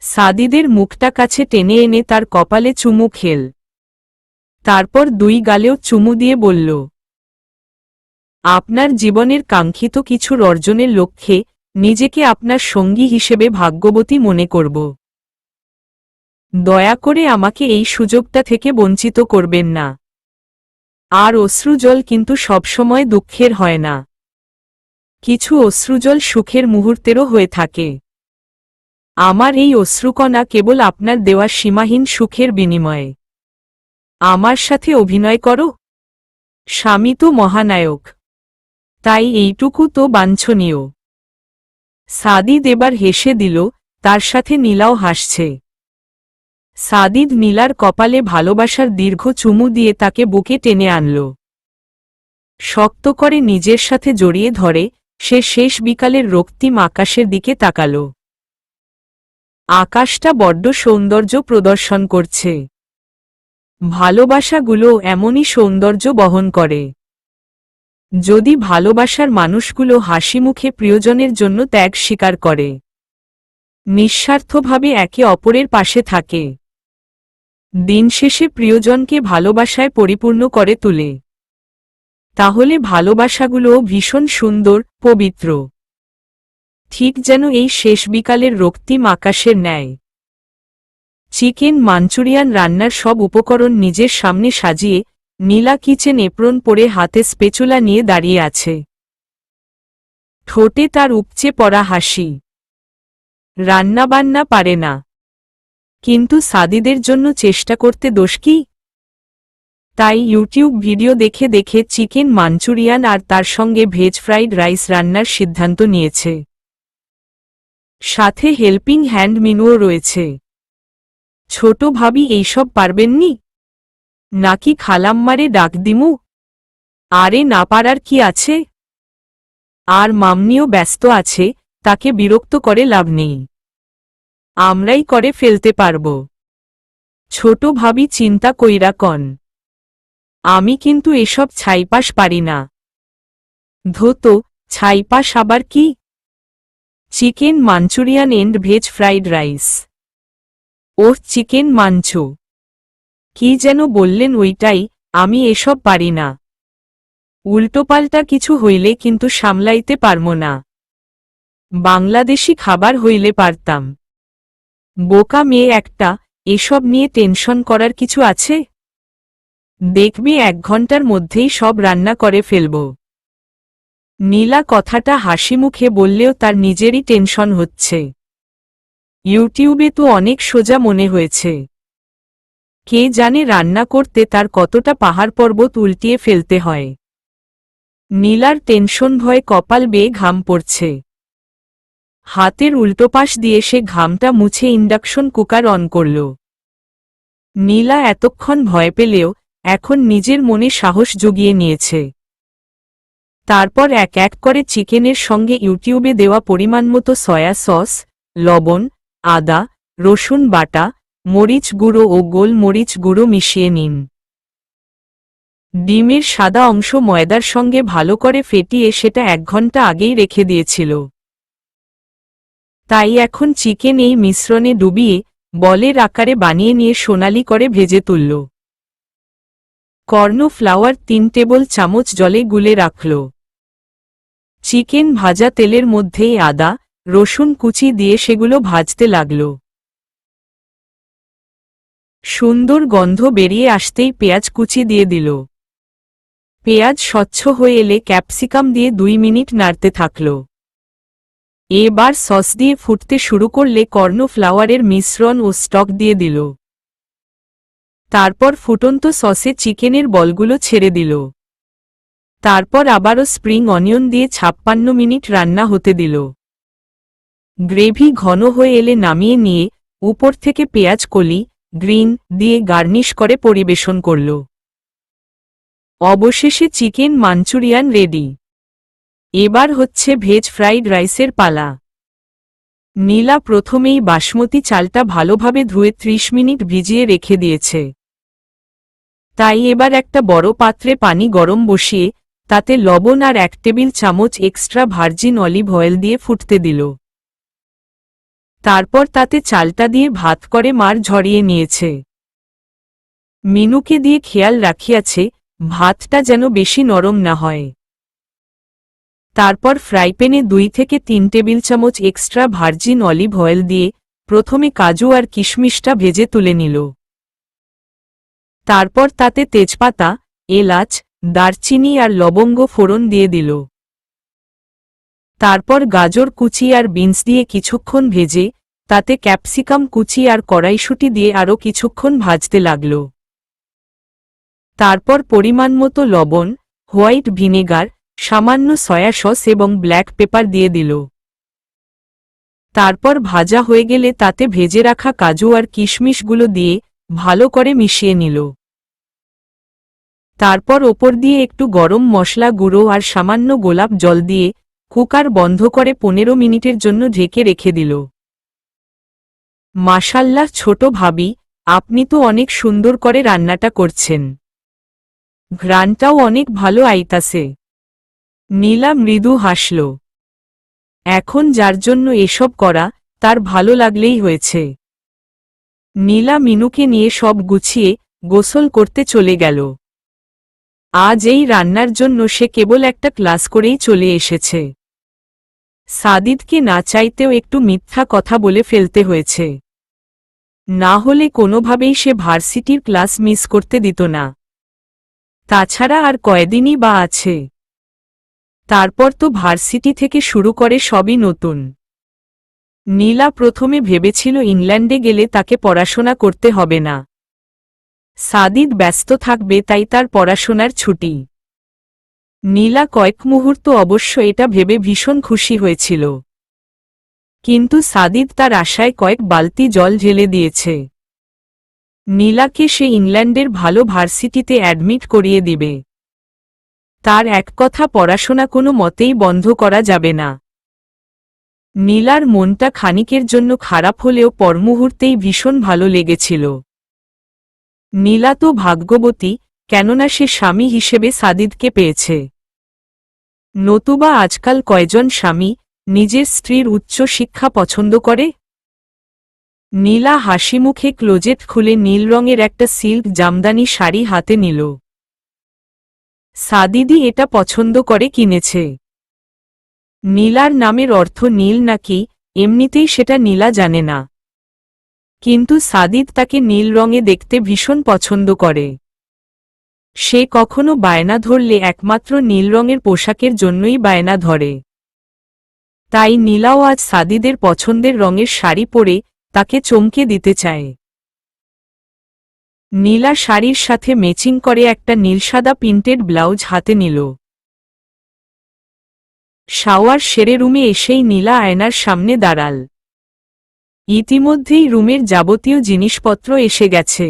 সাদিদের মুখটা কাছে টেনে এনে তার কপালে চুমু খেল। তারপর দুই গালেও চুমু দিয়ে বলল, আপনার জীবনের কাঙ্ক্ষিত কিছুর অর্জনের লক্ষ্যে নিজেকে আপনার সঙ্গী হিসেবে ভাগ্যবতী মনে করব। দয়া করে আমাকে এই সুযোগটা থেকে বঞ্চিত করবেন না। আর অশ্রুজল কিন্তু সবসময় দুঃখের হয় না। কিছু অশ্রুজল সুখের মুহূর্তেরও হয়ে থাকে। আমার এই অশ্রুকণা কেবল আপনার দেওয়া সীমাহীন সুখের বিনিময়ে। আমার সাথে অভিনয় করো। স্বামী তো মহানায়ক, তাই এইটুকু তো বাঞ্ছনীয়। সাদিদ এবার হেসে দিল, তার সাথে নীলাও হাসছে। সাদিদ নীলার কপালে ভালোবাসার দীর্ঘ চুমু দিয়ে তাকে বুকে টেনে আনল। শক্ত করে নিজের সাথে জড়িয়ে ধরে সে শেষ বিকালের রক্তিম আকাশের দিকে তাকাল। আকাশটা বড্ড সৌন্দর্য প্রদর্শন করছে। ভালোবাসাগুলো এমনই সৌন্দর্য বহন করে। যদি ভালোবাসার মানুষগুলো হাসিমুখে প্রিয়জনের জন্য ত্যাগ স্বীকার করে, নিঃস্বার্থভাবে একে অপরের পাশে থাকে, দিন শেষে প্রিয়জনকে ভালোবাসায় পরিপূর্ণ করে তোলে, তাহলে ভালোবাসাগুলোও ভীষণ সুন্দর, পবিত্র। ঠিক যেন এই শেষ বিকালের রক্তিম আকাশের ন্যায়। চিকেন মাঞ্চুরিয়ান রান্নার সব উপকরণ নিজের সামনে সাজিয়ে নীলা কিচেন এপ্রন পরে হাতে স্পেচুলা নিয়ে দাঁড়িয়ে আছে। ঠোঁটে তার উপচে পড়া হাসি। রান্নাবান্না পারে না, কিন্তু সাদিদের জন্য চেষ্টা করতে দোষ কি? তাই ইউটিউব ভিডিও দেখে দেখে চিকেন মাঞ্চুরিয়ান আর তার সঙ্গে ভেজ ফ্রাইড রাইস রান্নার সিদ্ধান্ত নিয়েছে। সাথে হেল্পিং হ্যান্ড মেনুও রয়েছে। ছোট ভাবি এইসব পারবেননি? নাকি খালাম্মারে ডাক দিমু? আরে না পারার কি আছে? আর মামনিও ব্যস্ত আছে, তাকে বিরক্ত করে লাভ নেই। আমরাই করে ফেলতে পারব। ছোট ভাবি চিন্তা কইরা কন। আমি কিন্তু এসব ছাইপাশ পারি না। ধোতো, ছাইপাশ আবার কি? Chicken manchurian and veg fried rice. Oh, chicken manchu. কি যেন বললেন ওইটাই, আমি এসব পারি না। উল্টোপাল্টা কিছু হইলে কিন্তু সামলাইতে পারমো না। বাংলাদেশি খাবার হইলে পারতাম। বোকা মেয়ে একটা, এসব নিয়ে টেনশন করার কিছু আছে? দেখবি 1 ঘন্টার মধ্যেই সব রান্না করে ফেলব। নীলা কথাটা হাসি মুখে বললেও তার নিজেরই টেনশন হচ্ছে। ইউটিউবে তো অনেক সোজা মনে হয়েছে। কে জানে রান্না করতে তার কতটা পাহাড় পর্বত উল্টিয়ে ফেলতে হয়। নীলার টেনশন ভয়ে কপাল বেয়ে ঘাম পড়ছে। হাতের উল্টোপাশ দিয়ে সে ঘামটা মুছে ইন্ডাকশন কুকার অন করল। নীলা এতক্ষণ ভয় পেলেও এখন নিজের মনে সাহস জুগিয়ে নিয়েছে। তারপর এক এক করে চিকেনের সঙ্গে ইউটিউবে দেওয়া পরিমাণমতো সয়া সস, লবণ, আদা, রসুন বাটা, মরিচ গুঁড়ো ও গোল মরিচ গুঁড়ো মিশিয়ে নিন। ডিমের সাদা অংশ ময়দার সঙ্গে ভালো করে ফেটিয়ে সেটা 1 ঘন্টা আগেই রেখে দিয়েছিল। তাই এখন চিকেন এই মিশ্রণে ডুবিয়ে বলের আকারে বানিয়ে নিয়ে সোনালি করে ভেজে তুলল। কর্নফ্লাওয়ার 3 টেবিল চামচ জলে গুলে রাখল। চিকেন ভাজা তেলের মধ্যেই আদা, রসুন কুচি দিয়ে সেগুলো ভাজতে লাগল। সুন্দর গন্ধ বেরিয়ে আসতেই পেঁয়াজ কুচি দিয়ে দিল। পেঁয়াজ স্বচ্ছ হয়ে এলে ক্যাপসিকাম দিয়ে 2 মিনিট নাড়তে থাকল। এবার সস দিয়ে ফুটতে শুরু করলে কর্নফ্লাওয়ারের মিশ্রণ ও স্টক দিয়ে দিল। তারপর ফুটন্ত সসে চিকেনের বলগুলো ছেড়ে দিল। তারপর আবারও স্প্রিং অনিয়ন দিয়ে 56 মিনিট রান্না হতে দিল। গ্রেভি ঘন হয়ে এলে নামিয়ে নিয়ে উপর থেকে পেঁয়াজ কলি, গ্রিন দিয়ে গার্নিশ করে পরিবেশন করল। অবশেষে চিকেন মাঞ্চুরিয়ান রেডি। এবার হচ্ছে ভেজ ফ্রাইড রাইসের পালা। নীলা প্রথমেই বাসমতি চালটা ভালোভাবে ধুয়ে 30 মিনিট ভিজিয়ে রেখে দিয়েছে। তাই এবার একটা বড় পাত্রে পানি গরম বসিয়ে তাতে লবণ আর 1 টেবিল চামচ এক্সট্রা ভার্জিন অলিভ অয়েল দিয়ে ফুটতে দিল। তারপর তাতে চালটা দিয়ে ভাত করে মার ঝরিয়ে নিয়েছে। মিনুকে দিয়ে খেয়াল রাখিয়াছে ভাতটা যেন বেশি নরম না হয়। তারপর ফ্রাইপ্যানে 2 থেকে 3 টেবিল চামচ এক্সট্রা ভার্জিন অলিভ অয়েল দিয়ে প্রথমে কাজু আর কিশমিশটা ভেজে তুলে নিল। তারপর তাতে তেজপাতা, এলাচ, দারচিনি আর লবঙ্গ ফোড়ন দিয়ে দিল। তারপর গাজর কুচি আর বিনস দিয়ে কিছুক্ষণ ভেজে তাতে ক্যাপসিকাম কুচি আর কড়াইশুঁটি দিয়ে আরও কিছুক্ষণ ভাজতে লাগল। তারপর পরিমাণমতো লবণ, হোয়াইট ভিনেগার, সামান্য সয়া সস এবং ব্ল্যাক পেপার দিয়ে দিল। তারপর ভাজা হয়ে গেলে তাতে ভেজে রাখা কাজু আর কিশমিশগুলো দিয়ে ভালো করে মিশিয়ে নিল। তারপর ওপর দিয়ে একটু গরম মশলা গুঁড়ো আর সামান্য গোলাপ জল দিয়ে কুকার বন্ধ করে 15 মিনিটের জন্য ঢেকে রেখে দিল। মাশাল্লাহ ছোট ভাবি, আপনি তো অনেক সুন্দর করে রান্নাটা করছেন। ঘ্রাণটাও অনেক ভালো আইতাছে। নীলা মৃদু হাসল। এখন যার জন্য এসব করা তার ভালো লাগলেই হয়েছে। নীলা মিনুকে নিয়ে সব গুছিয়ে গোসল করতে চলে গেল। আজ এই রান্নার জন্য সে কেবল একটা ক্লাস করেই চলে এসেছে। সাদিদকে না চাইতেও একটু মিথ্যা কথা বলে ফেলতে হয়েছে। না হলে কোনোভাবেই সে ভার্সিটির ক্লাস মিস করতে দিত না। তাছাড়া আর কয়দিনই বা আছে। তারপর তো ভার্সিটি থেকে শুরু করে সবই নতুন। নীলা প্রথমে ভেবেছিল ইংল্যান্ডে গেলে তাকে পড়াশোনা করতে হবে না। সাদিদ ব্যস্ত থাকবে তাই তার পড়াশোনার ছুটি। নীলা কয়েক মুহূর্ত অবশ্য এটা ভেবে ভীষণ খুশি হয়েছিল, কিন্তু সাদিদ তার আশায় কয়েক বালতি জল ঢেলে দিয়েছে। নীলাকে সে ইংল্যান্ডের ভালো ভার্সিটিতে অ্যাডমিট করিয়ে দিবে। তার এক কথা, পড়াশোনা কোনো মতেই বন্ধ করা যাবে না। নীলার মনটা খানিকের জন্য খারাপ হলেও পরমুহূর্তেই ভীষণ ভালো লেগেছিল। নীলা তো ভাগ্যবতী, কেননা সে স্বামী হিসেবে সাদিদকে পেয়েছে। নতুবা আজকাল কয়জন স্বামী নিজের স্ত্রীর উচ্চ শিক্ষা পছন্দ করে? নীলা হাসিমুখে ক্লোজেট খুলে নীল রঙের একটা সিল্ক জামদানি শাড়ি হাতে নিল। সাদিদি এটা পছন্দ করে কিনেছে। নীলার নামের অর্থ নীল নাকি এমনিতেই সেটা নীলা জানে না, কিন্তু সাদিদ তাকে নীল রঙে দেখতে ভীষণ পছন্দ করে। সে কখনো বায়না ধরলে একমাত্র নীল রঙের পোশাকের জন্যই বায়না ধরে। তাই নীলাও আজ সাদিদের পছন্দের রঙের শাড়ি পরে তাকে চমকে দিতে চায়। নীলা শাড়ির সাথে ম্যাচিং করে একটা নীলসাদা প্রিন্টেড ব্লাউজ হাতে নিল। শাওয়ার সেরে রুমে এসেই নীলা আয়নার সামনে দাঁড়াল। ইতিমধ্যেই রুমের যাবতীয় জিনিসপত্র এসে গেছে।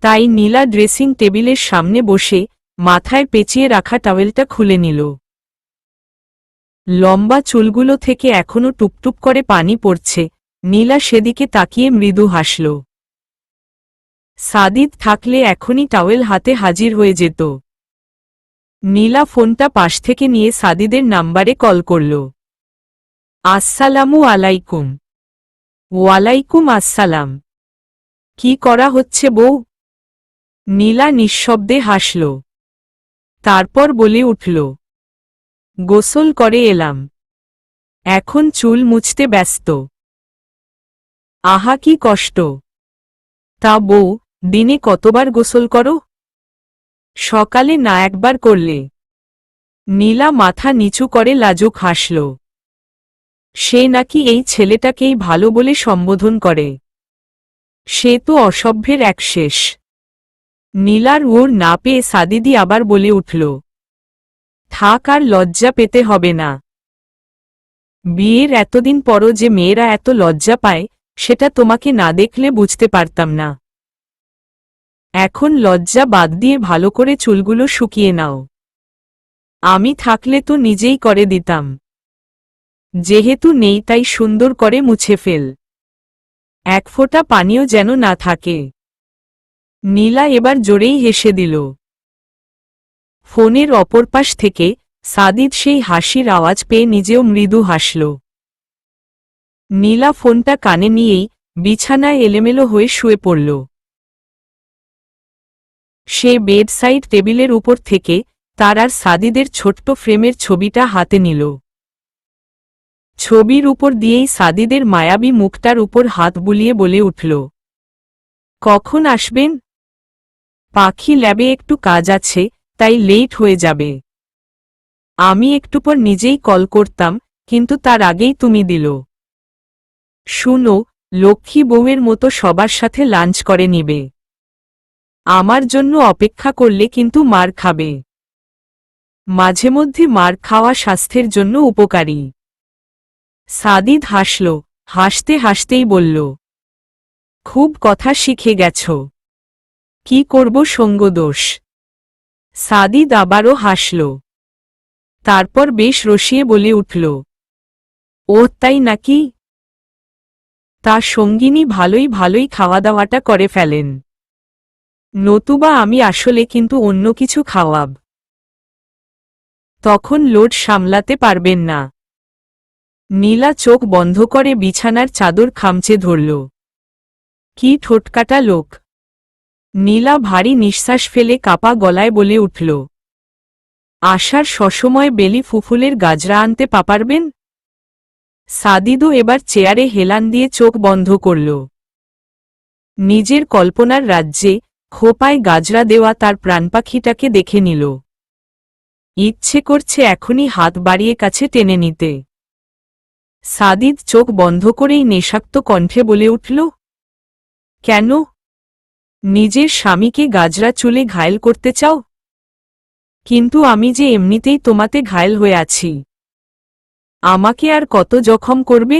তাই নীলা ড্রেসিং টেবিলের সামনে বসে মাথায় পেঁচিয়ে রাখা টাওয়েলটা খুলে নিল। লম্বা চুলগুলো থেকে এখনো টুপটুপ করে পানি পড়ছে। নীলা সেদিকে তাকিয়ে মৃদু হাসল। সাদিদ থাকলে এখনই টাওয়েল হাতে হাজির হয়ে যেত। নীলা ফোনটা পাশ থেকে নিয়ে সাদিদের নাম্বারে কল করল। আসসালামু আলাইকুম। ওয়ালাইকুম আসসালাম। কি করা হচ্ছে বউ? নীলা নিঃশব্দে হাসল। তারপর বলে উঠল, গোসল করে এলাম, এখন চুল মুছতে ব্যস্ত। আহা কি কষ্ট! তা বউ, দিনে কতবার গোসল করো? সকালে না একবার করলে? নীলা মাথা নিচু করে লাজুক হাসল। সে নাকি এই ছেলেটাকেই ভালো বলে সম্বোধন করে। সে তো অসভ্যের এক শেষ। নীলার ওর না পেয়ে সাদিদি আবার বলে উঠল, থাক, আর লজ্জা পেতে হবে না। বিয়ের এতদিন পরও যে মেয়েরা এত লজ্জা পায় সেটা তোমাকে না দেখলে বুঝতে পারতাম না। এখন লজ্জা বাদ দিয়ে ভালো করে চুলগুলো শুকিয়ে নাও। আমি থাকলে তো নিজেই করে দিতাম। যেহেতু নেই তাই সুন্দর করে মুছে ফেল, এক ফোঁটা পানিও যেন না থাকে। নীলা এবার জোরেই হেসে দিল। ফোনের অপর পাশ থেকে সাদিদ সেই হাসির আওয়াজ পেয়ে নিজেও মৃদু হাসল। নীলা ফোনটা কানে নিয়েই বিছানায় এলোমেলো হয়ে শুয়ে পড়ল। সে বেডসাইড টেবিলের উপর থেকে তার আর সাদিদের ছোট্ট ফ্রেমের ছবিটা হাতে নিল। ছবির উপর দিয়েই সাদিদের মায়াবী মুখটার উপর হাত বুলিয়ে বলে উঠল, কখন আসবেন? পাখি ল্যাবে একটু কাজ আছে, তাই লেট হয়ে যাবে। আমি একটু পর নিজেই কল করতাম, কিন্তু তার আগেই তুমি দিল। শুনো, লক্ষ্মী বউয়ের মতো সবার সাথে লাঞ্চ করে নিবে। আমার জন্য অপেক্ষা করলে কিন্তু মার খাবে। মাঝে মধ্যে মার খাওয়া স্বাস্থ্যের জন্য উপকারী। সাদিদ হাসল, হাসতে হাসতেই বলল, খুব কথা শিখে গেছ। কি করব সঙ্গদোষ। সাদিদ আবারও হাসল। তারপর বেশ রসিয়ে বলে উঠল, ও তাই নাকি? তা সঙ্গিনী ভালোই ভালোই খাওয়া দাওয়াটা করে ফেলেন। নতুবা আমি আসলে কিন্তু অন্য কিছু খাওয়াব। তখন লোড সামলাতে পারবেন না। নীলা চোখ বন্ধ করে বিছানার চাদর খামচে ধরল। কি ঠোঁটকাটা লোক! নীলা ভারী নিঃশ্বাস ফেলে কাপা গলায় বলে উঠল, আসার সসময় বেলি ফুফুলের গাজরা আনতে পারবেন? সাদিদও এবার চেয়ারে হেলান দিয়ে চোখ বন্ধ করল। নিজের কল্পনার রাজ্যে খোপায় গাজরা দেওয়া তার প্রাণপাখিটাকে দেখে নিল। ইচ্ছে করছে এখনই হাত বাড়িয়ে কাছে টেনে নিতে। সাদিদ চোখ বন্ধ করেই নেশাক্ত কণ্ঠে বলে উঠল, কেন? নিজের স্বামীকে গাজরা চুলে ঘায়েল করতে চাও? কিন্তু আমি যে এমনিতেই তোমাতে ঘায়েল হয়ে আছি। আমাকে আর কত জখম করবে?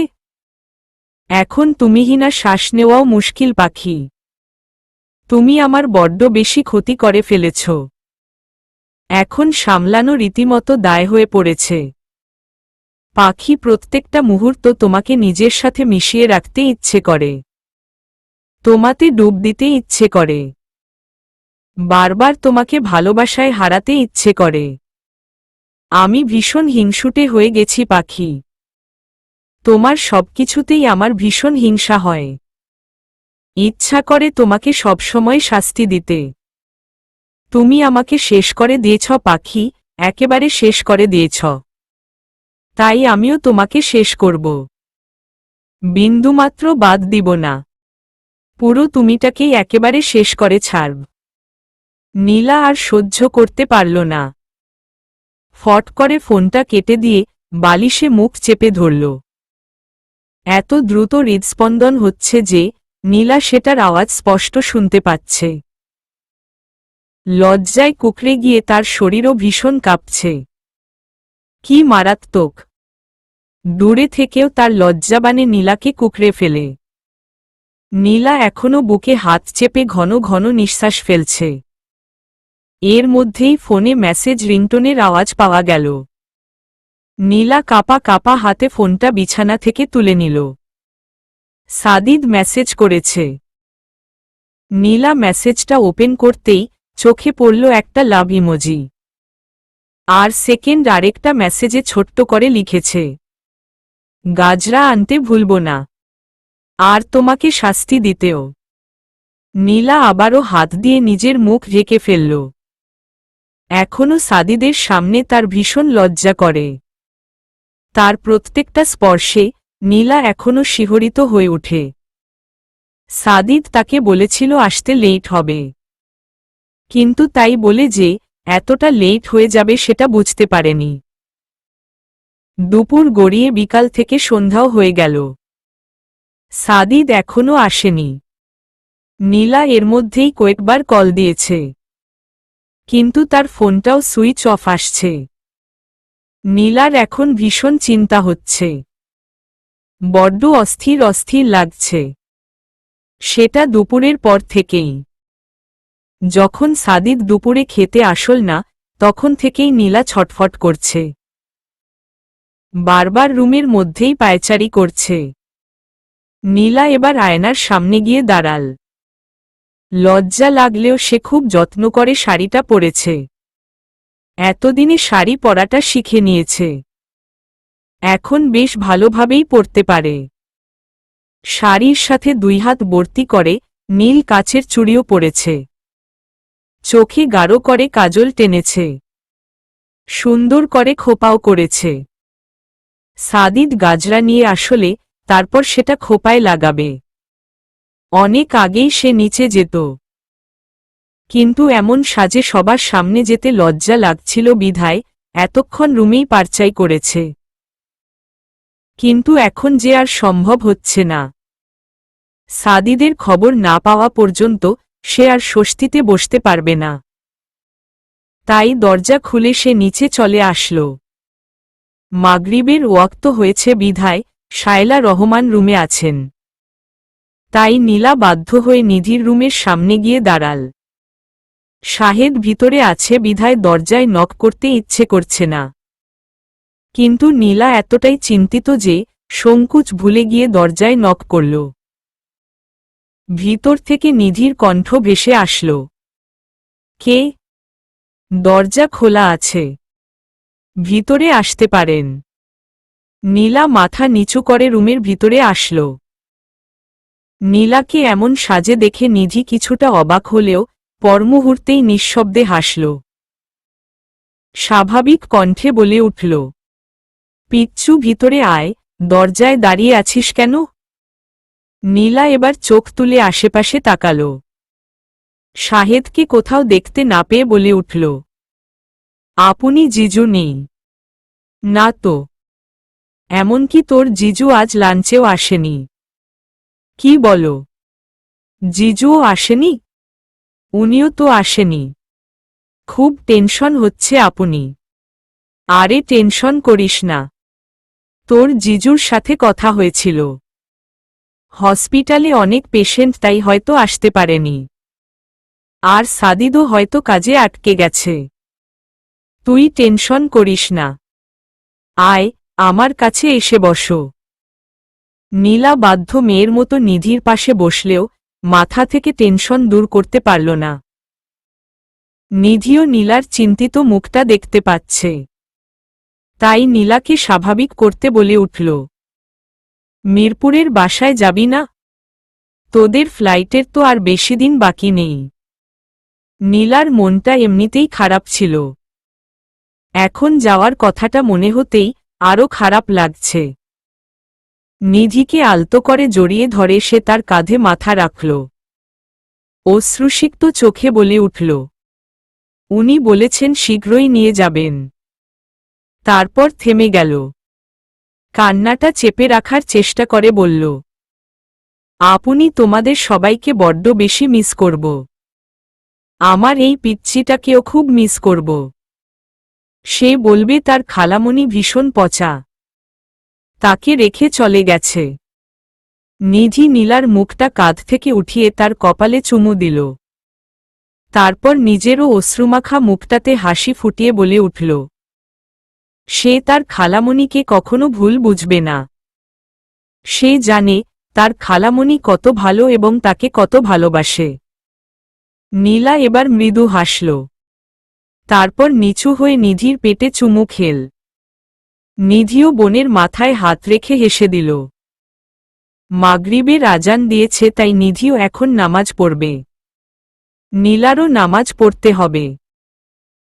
এখন তুমিহীনা শ্বাস নেওয়াও মুশকিল পাখি। তুমি আমার বড্ড বেশি ক্ষতি করে ফেলেছ। এখন সামলানো রীতিমতো দায় হয়ে পড়েছে। পাখি, প্রত্যেকটা মুহূর্ত তোমাকে নিজের সাথে মিশিয়ে রাখতে ইচ্ছে করে, তোমাতে ডুব দিতে ইচ্ছে করে, বারবার তোমাকে ভালোবাসায় হারাতে ইচ্ছে করে। আমি ভীষণ হিংসুটে হয়ে গেছি পাখি। তোমার সবকিছুতেই আমার ভীষণ হিংসা হয়। ইচ্ছা করে তোমাকে সবসময় শাস্তি দিতে। তুমি আমাকে শেষ করে দিয়েছ পাখি, একেবারে শেষ করে দিয়েছ। তাই আমিও তোমাকে শেষ করব। বিন্দুমাত্র বাদ দিব না। পুরো তুমিটাকেই একেবারে শেষ করে ছাড়ব। নীলা আর সহ্য করতে পারল না। ফট করে ফোনটা কেটে দিয়ে বালিশে মুখ চেপে ধরল। এত দ্রুত হৃদস্পন্দন হচ্ছে যে নীলা সেটার আওয়াজ স্পষ্ট শুনতে পাচ্ছে। লজ্জায় কুকড়ে গিয়ে তার শরীরও ভীষণ কাঁপছে। কি মারাত্মক! দূরে থেকেও তার লজ্জাবানে নীলাকে কুকড়ে ফেলে। নীলা এখনো বুকে হাত চেপে ঘন ঘন নিঃশ্বাস ফেলছে। এর মধ্যেই ফোনে মেসেজ রিংটোনের আওয়াজ পাওয়া গেল। নীলা কাঁপা কাঁপা হাতে ফোনটা বিছানা থেকে তুলে নিল। সাদিদ মেসেজ করেছে। নীলা মেসেজটা ওপেন করতেই চোখে পড়ল একটা লাভ ইমোজি। আর সেকেন্ড আরেকটা মেসেজে ছোট্ট করে লিখেছে, গাজরা আনতে ভুলব না, আর তোমাকে শাস্তি দিতেও। নীলা আবারও হাত দিয়ে নিজের মুখ ঢেকে ফেলল। এখনো সাদিদের সামনে তার ভীষণ লজ্জা করে। তার প্রত্যেকটা স্পর্শে নীলা এখনো শিহরিত হয়ে ওঠে। সাদিদ তাকে বলেছিল আসতে লেট হবে, কিন্তু তাই বলে যে এতটা লেট হয়ে যাবে সেটা বুঝতে পারেনি। দুপুর গড়িয়ে বিকাল থেকে সন্ধ্যাও হয়ে গেল। সাদিদ এখনো আসেনি। নীলা এর মধ্যেই কয়েকবার কল দিয়েছে, কিন্তু তার ফোনটাও সুইচ অফ আসছে। নীলার এখন ভীষণ চিন্তা হচ্ছে। বড্ড অস্থির অস্থির লাগছে। সেটা দুপুরের পর থেকেই। যখন সাদিদ দুপুরে খেতে আসল না, তখন থেকেই নীলা ছটফট করছে। বারবার রুমের মধ্যেই পায়চারি করছে। নীলা এবার আয়নার সামনে গিয়ে দাঁড়াল। লজ্জা লাগলেও সে খুব যত্ন করে শাড়িটা পরেছে। এতদিনে শাড়ি পরাটা শিখে নিয়েছে। এখন বেশ ভালোভাবেই পরতে পারে। শাড়ির সাথে দুই হাত ভর্তি করে নীল কাচের চুড়িও পরেছে। চোখে গাঢ় করে কাজল টেনেছে। সুন্দর করে খোপাও করেছে। সাদিদ গাজরা নিয়ে আসলে তারপর সেটা খোপায় লাগাবে। অনেক আগেই সে নিচে যেত, কিন্তু এমন সাজে সবার সামনে যেতে লজ্জা লাগছিল বিধায় এতক্ষণ রুমেই পারচাই করেছে। কিন্তু এখন যে আর সম্ভব হচ্ছে না। সাদিদের খবর না পাওয়া পর্যন্ত সে আর স্বস্তিতে বসতে পারবে না। তাই দরজা খুলে সে নিচে চলে আসল। মাগরিবের ওয়াক্ত হয়েছে বিধায় শায়লা রহমান রুমে আছেন। তাই নীলা বাধ্য হয়ে নিধির রুমের সামনে গিয়ে দাঁড়াল। শাহেদ ভিতরে আছে বিধায় দরজায় নক করতে ইচ্ছে করছে না। কিন্তু নীলা এতটাই চিন্তিত যে সংকুচ ভুলে গিয়ে দরজায় নক করল। ভিতর থেকে নিধির কণ্ঠ ভেসে আসল, কে? দরজা খোলা আছে, ভিতরে আসতে পারেন। নীলা মাথা নিচু করে রুমের ভিতরে আসল। নীলাকে এমন সাজে দেখে নিধি কিছুটা অবাক হলেও পরমুহূর্তেই নিঃশব্দে হাসল। স্বাভাবিক কণ্ঠে বলে উঠল, পিচ্চু ভিতরে আয়, দরজায় দাঁড়িয়ে আছিস কেন? নীলা এবার চোখ তুলে আশেপাশে তাকাল। শাহেদকে কোথাও দেখতে না পেয়ে বলে উঠল, আপনি জিজু নেই? না তো। এমনকি তোর জিজু আজ লাঞ্চেও আসেনি? কি বলো, জিজুও আসেনি? উনিও তো আসেনি। খুব টেনশন হচ্ছে আপনি। আরে টেনশন করিস না, তোর জিজুর সাথে কথা হয়েছিল। হসপিটালে অনেক পেশেন্ট, তাই হয়তো আসতে পারেনি। আর সাদিদও হয়তো কাজে আটকে গেছে। তুই টেনশন করিস না, আয় আমার কাছে এসে বসো। নীলা বাধ্য মেয়ের মতো নিধির পাশে বসলেও মাথা থেকে টেনশন দূর করতে পারল না। নিধিও নীলার চিন্তিত মুখটা দেখতে পাচ্ছে, তাই নীলাকে স্বাভাবিক করতে বলে উঠল, মিরপুরের বাসায় যাবি না? তোদের ফ্লাইটের তো আর বেশি দিন বাকি নেই। নীলার মনটা এমনিতেই খারাপ ছিল, এখন যাওয়ার কথাটা মনে হতেই আরও খারাপ লাগছে। নিধিকে আলতো করে জড়িয়ে ধরে সে তার কাঁধে মাথা রাখল। অশ্রুসিক্ত চোখে বলে উঠল, উনি বলেছেন শীঘ্রই নিয়ে যাবেন। তারপর থেমে গেল, কান্নাটা চেপে রাখার চেষ্টা করে বলল, আপনি তোমাদের সবাইকে বড্ড বেশি মিস করব। আমার এই পিচ্চিটাকেও খুব মিস করব। সে বলবে তার খালামণি ভীষণ পচা, তাকে রেখে চলে গেছে। নিধি নীলার মুখটা কাঁধ থেকে উঠিয়ে তার কপালে চুমু দিল। তারপর নিজেরও অশ্রুমাখা মুখটাতে হাসি ফুটিয়ে বলে উঠল, সে তার খালামণিকে কখনো ভুল বুঝবে না। সে জানে তার খালামণি কত ভালো এবং তাকে কত ভালোবাসে। নীলা এবার মৃদু হাসল, তারপর নিচু হয়ে নিধির পেটে চুমু খেল। নিধিও বোনের মাথায় হাত রেখে হেসে দিল। মাগরিবের আজান দিয়েছে, তাই নিধিও এখন নামাজ পড়বে। নীলারও নামাজ পড়তে হবে।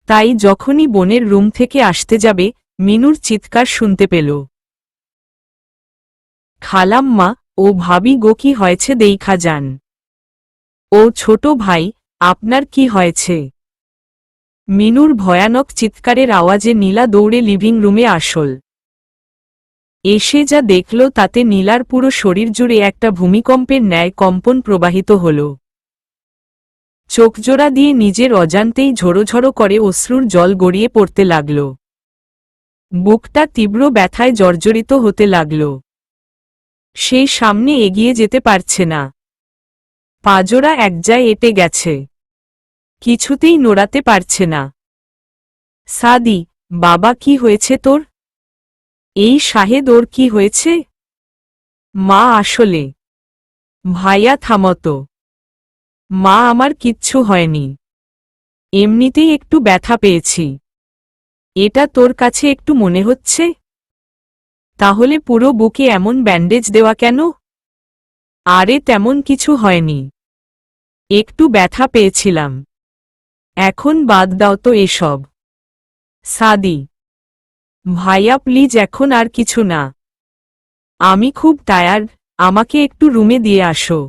তাই যখনই বোনের রুম থেকে আসতে যাবে মিনুর চিৎকার শুনতে পেল, খালাম্মা ও ভাবি গো, কি হয়েছে দেইখা যান। ও ছোট ভাই, আপনার কি হয়েছে? মিনুর ভয়ানক চিৎকারের আওয়াজে নীলা দৌড়ে লিভিং রুমে আসল। এসে যা দেখল তাতে নীলার পুরো শরীর জুড়ে একটা ভূমিকম্পের ন্যায় কম্পন প্রবাহিত হল। চোখজোড়া দিয়ে নিজের অজান্তেই ঝোড়োঝড়ো করে অশ্রুর জল গড়িয়ে পড়তে লাগল। বুকটা তীব্র ব্যথায় জর্জরিত হতে লাগল। সে সামনে এগিয়ে যেতে পারছে না। পাজোড়া একজায় এঁটে গেছে, কিছুতেই নড়াতে পারছে না। সাদি, বাবা কি হয়েছে তোর? এই শাহেদ, ওর কি হয়েছে? মা আসলে। ভাইয়া থামত। মা আমার কিচ্ছু হয়নি, এমনিতেই একটু ব্যথা পেয়েছি। এটা তোর কাছে একটু মনে হচ্ছে? তাহলে পুরো বুকে এমন ব্যান্ডেজ দেওয়া কেন? আরে তেমন কিছু হয়নি, একটু ব্যথা পেয়েছিলাম। এখন বাদ দাও তো এসব। সাদি, ভাইয়া প্লিজ, এখন আর কিছু না। আমি খুব টায়ার্ড, আমাকে একটু রুমে দিয়ে আসো।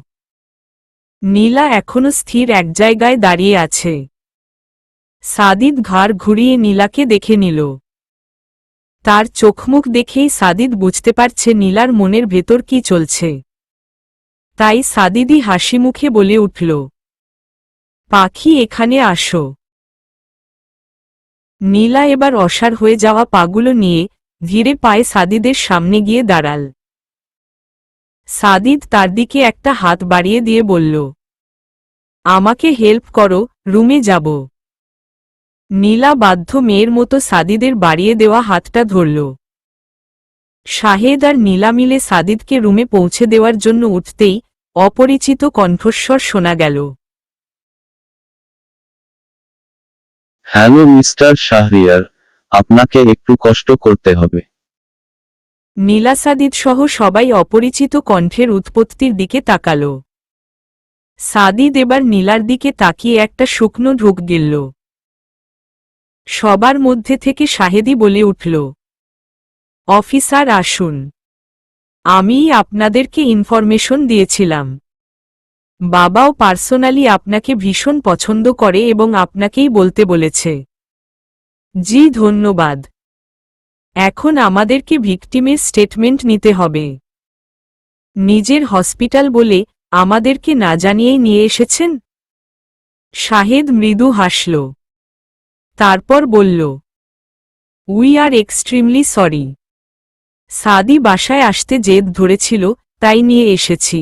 নীলা এখনো স্থির এক জায়গায় দাঁড়িয়ে আছে। সাদিদ ঘাড় ঘুরিয়ে নীলাকে দেখে নিল। তার চোখমুখ দেখেই সাদিদ বুঝতে পারছে নীলার মনের ভেতর কি চলছে। তাই সাদিদি হাসি মুখে বলে উঠল, পাখি এখানে আসো। নীলা এবার অসাড় হয়ে যাওয়া পাগুলো নিয়ে ধীরে পায়ে সাদিদের সামনে গিয়ে দাঁড়াল। সাদিদ তার দিকে একটা হাত বাড়িয়ে দিয়ে বলল, আমাকে হেল্প করো, রুমে যাব। নীলা বাধ্য মেয়ের মতো সাদিদের বাড়িয়ে দেওয়া হাতটা ধরল। শাহেদ আর নীলা মিলে সাদিদকে রুমে পৌঁছে দেওয়ার জন্য উঠতেই অপরিচিত কণ্ঠস্বর শোনা গেল, হ্যালো মিস্টার শাহরিয়ার, আপনাকে একটু কষ্ট করতে হবে। নীলা সাদিদ সহ সবাই অপরিচিত কণ্ঠের উৎপত্তির দিকে তাকাল। সাদিদ এবার নীলার দিকে তাকিয়ে একটা শুকনো ঢোক গিলল। সবার মধ্যে থেকে শাহেদি বলে উঠল, অফিসার আসুন, আমিই আপনাদেরকে ইনফরমেশন দিয়েছিলাম। বাবাও পার্সোনালি আপনাকে ভীষণ পছন্দ করে এবং আপনাকেই বলতে বলেছে। জি ধন্যবাদ। এখন আমাদেরকে ভিকটিমের স্টেটমেন্ট নিতে হবে। নিজের হসপিটাল বলে আমাদেরকে না জানিয়েই নিয়ে এসেছেন। শাহেদ মৃদু হাসল। তারপর বলল, উই আর এক্সট্রিমলি সরি। সাদি বাসায় আসতে জেদ ধরেছিল, তাই নিয়ে এসেছি।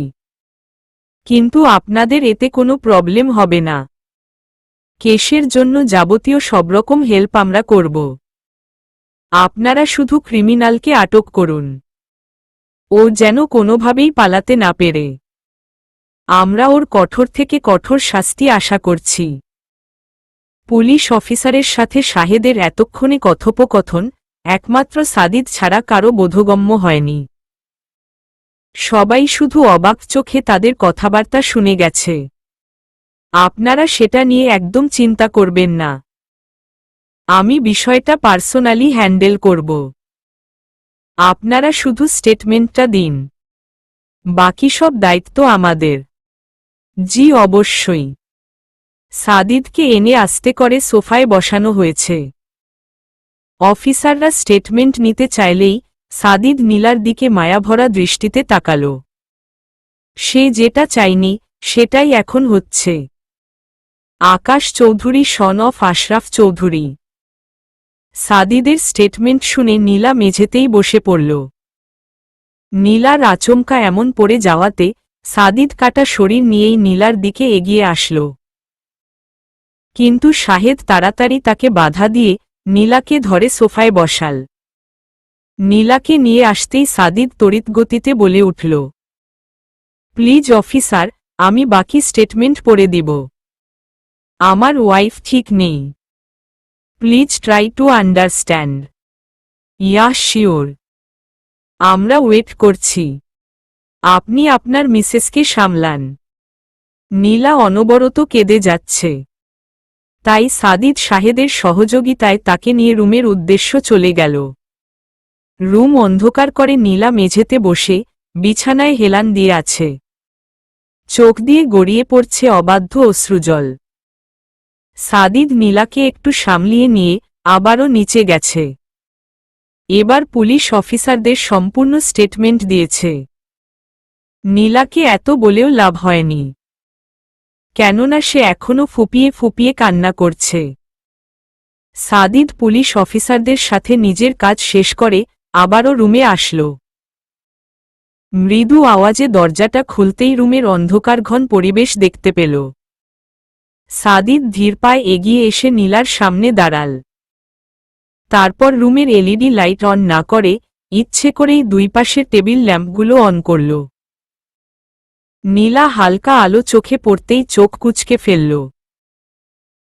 কিন্তু আপনাদের এতে কোনো প্রবলেম হবে না। কেসের জন্য যাবতীয় সবরকম হেল্প আমরা করব। আপনারা শুধু ক্রিমিনালকে আটক করুন। ও যেন কোনোভাবেই পালাতে না পেরে। আমরা ওর কঠোর থেকে কঠোর শাস্তি আশা করছি। পুলিশ অফিসারের সাথে শাহেদের এতক্ষণে কথোপকথন একমাত্র সাদিদ ছাড়া কারো বোধগম্য হয়নি। সবাই শুধু অবাক চোখে তাদের কথাবার্তা শুনে গেছে। আপনারা সেটা নিয়ে একদম চিন্তা করবেন না। আমি বিষয়টা পার্সোনালি হ্যান্ডেল করব। আপনারা শুধু স্টেটমেন্টটা দিন। বাকি সব দায়িত্ব আমাদের। জি অবশ্যই। সাদিদকে এনে আস্তে করে সোফায় বসানো হয়েছে। অফিসাররা স্টেটমেন্ট নিতে চাইলেই সাদিদ নীলার দিকে মায়াভরা দৃষ্টিতে তাকাল। সে যেটা চায়নি সেটাই এখন হচ্ছে। Akash Chowdhury son of Ashraf Chowdhury. সাদিদের স্টেটমেন্ট শুনে নীলা মেঝেতেই বসে পড়ল। নীলার আচমকা এমন পড়ে যাওয়াতে সাদিদ কাটা শরীর নিয়েই নীলার দিকে এগিয়ে আসল। কিন্তু শাহেদ তাড়াতাড়ি তাকে বাধা দিয়ে নীলাকে ধরে সোফায় বসাল। নীলাকে নিয়ে আসতেই সাদিদ তড়িৎগতিতে বলে উঠল, প্লিজ অফিসার, আমি বাকি স্টেটমেন্ট পড়ে দিব। আমার ওয়াইফ ঠিক নেই। Please try to understand. Yeah sure. আমরা ওয়েট করছি। আপনি আপনার মিসেসকে সামলান। নীলা অনবরত কেঁদে যাচ্ছে। তাই সাদিদ শাহেদের সহযোগিতায় তাকে নিয়ে রুমের উদ্দেশ্য চলে গেল। রুম অন্ধকার করে নীলা মেঝেতে বসে বিছানায় হেলান দিয়ে আছে। চোখ দিয়ে গড়িয়ে পড়ছে অবাধ্য অশ্রুজল। সাদিদ নীলাকে একটু সামলিয়ে নিয়ে আবারও নিচে গেছে। এবার পুলিশ অফিসারদের সম্পূর্ণ স্টেটমেন্ট দিয়েছে। নীলাকে এত বলেও লাভ হয়নি, কেননা সে এখনও ফুপিয়ে ফুপিয়ে কান্না করছে। সাদিদ পুলিশ অফিসারদের সাথে নিজের কাজ শেষ করে আবারও রুমে আসল। মৃদু আওয়াজে দরজাটা খুলতেই রুমের অন্ধকার ঘন পরিবেশ দেখতে পেল। সাদিদ ধীর পায়ে এগিয়ে এসে নীলার সামনে দাঁড়াল। তারপর রুমের এলইডি লাইট অন না করে ইচ্ছে করেই দুই পাশের টেবিল ল্যাম্পগুলো অন করল। নীলা হালকা আলো চোখে পড়তেই চোখ কুঁচকে ফেলল।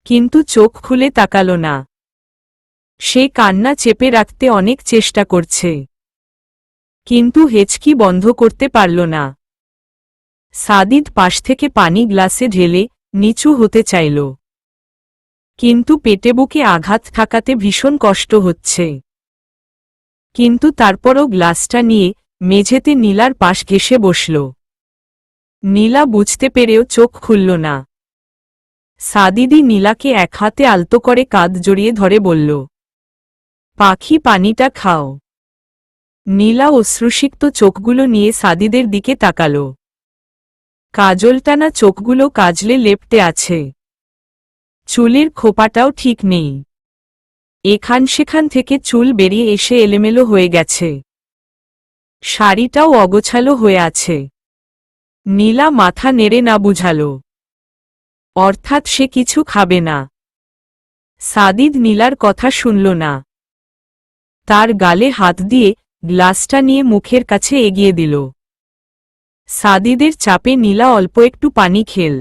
কিন্তু চোখ খুলে তাকাল না। সে কান্না চেপে রাখতে অনেক চেষ্টা করছে, কিন্তু হেঁচকি বন্ধ করতে পারল না। সাদিদ পাশ থেকে পানি গ্লাসে ঢেলে নিচু হতে চাইল, কিন্তু পেটে বুকে আঘাত ঠাকাতে ভীষণ কষ্ট হচ্ছে। কিন্তু তারপরও গ্লাসটা নিয়ে মেঝেতে নীলার পাশ ঘেঁষে বসল। নীলা বুঝতে পেরেও চোখ খুলল না। সাদিদি নীলাকে এক হাতে আলতো করে কাঁধ জড়িয়ে ধরে বলল, পাখি পানিটা খাও। নীলা অশ্রুসিক্ত চোখগুলো নিয়ে সাদিদের দিকে তাকাল। কাজলটানা চোখগুলো কাজলে লেপ্টে আছে। চুলের খোপাটাও ঠিক নেই। এখান সেখান থেকে চুল বেরিয়ে এসে এলোমেলো হয়ে গেছে। শাড়িটাও অগোছালো হয়ে আছে। নীলা মাথা নেড়ে না বুঝাল, অর্থাৎ সে কিছু খাবে না। সাদিদ নীলার কথা শুনল না। তার গালে হাত দিয়ে গ্লাসটা নিয়ে মুখের কাছে এগিয়ে দিল। সাদিদের চাপে নীলা অল্প একটু পানি খেল।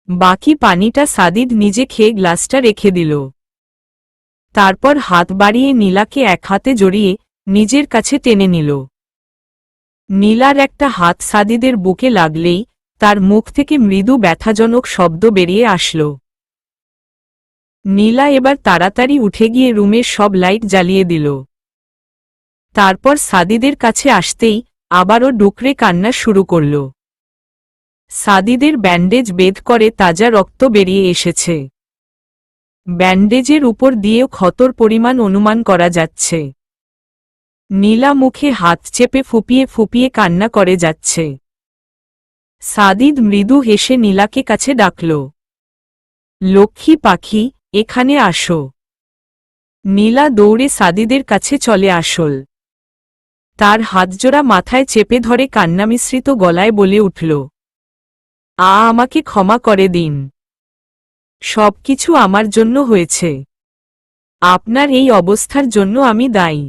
বাকি পানিটা সাদিদ নিজে খেয়ে গ্লাসটা রেখে দিল। তারপর হাত বাড়িয়ে নীলাকে এক হাতে জড়িয়ে নিজের কাছে টেনে নিল। নীলার একটা হাত সাদিদের বুকে লাগলেই তার মুখ থেকে মৃদু ব্যথাজনক শব্দ বেরিয়ে আসল। নীলা এবার তাড়াতাড়ি উঠে গিয়ে রুমের সব লাইট জ্বালিয়ে দিল। তারপর সাদিদের কাছে আসতেই আবারও ডুকরে কান্না শুরু করল। সাদিদের ব্যান্ডেজ বেদ করে তাজা রক্ত বেরিয়ে এসেছে। ব্যান্ডেজের উপর দিয়েও ক্ষতর পরিমাণ অনুমান করা যাচ্ছে। নীলা মুখে হাত চেপে ফুপিয়ে ফুপিয়ে কান্না করে যাচ্ছে। সাদিদ মৃদু হেসে নীলাকে কাছে ডাকল। লক্ষ্মী পাখি, এখানে আসো। নীলা দৌড়ে সাদিদের কাছে চলে আসল। তার হাতজোড়া মাথায় চেপে ধরে কান্নামিশ্রিত গলায় বলে উঠল, আমাকে ক্ষমা করে দিন। সবকিছু আমার জন্য হয়েছে। আপনার এই অবস্থার জন্য আমি দায়ী।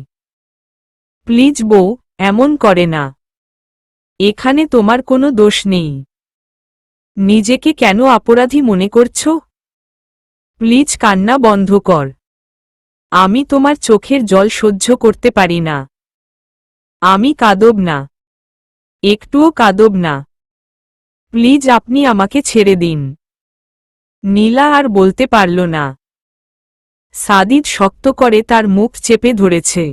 প্লিজ বউ, এমন করে না। এখানে তোমার কোনো দোষ নেই। নিজেকে কেন অপরাধী মনে করছ? প্লিজ কান্না বন্ধ কর। আমি তোমার চোখের জল সহ্য করতে পারি না। আমি কাঁদব না, একটুও কাঁদব না। প্লিজ আপনি আমাকে ছেড়ে দিন। নীলা আর বলতে পারল না। সাদিদ শক্ত করে তার মুখ চেপে ধরেছে।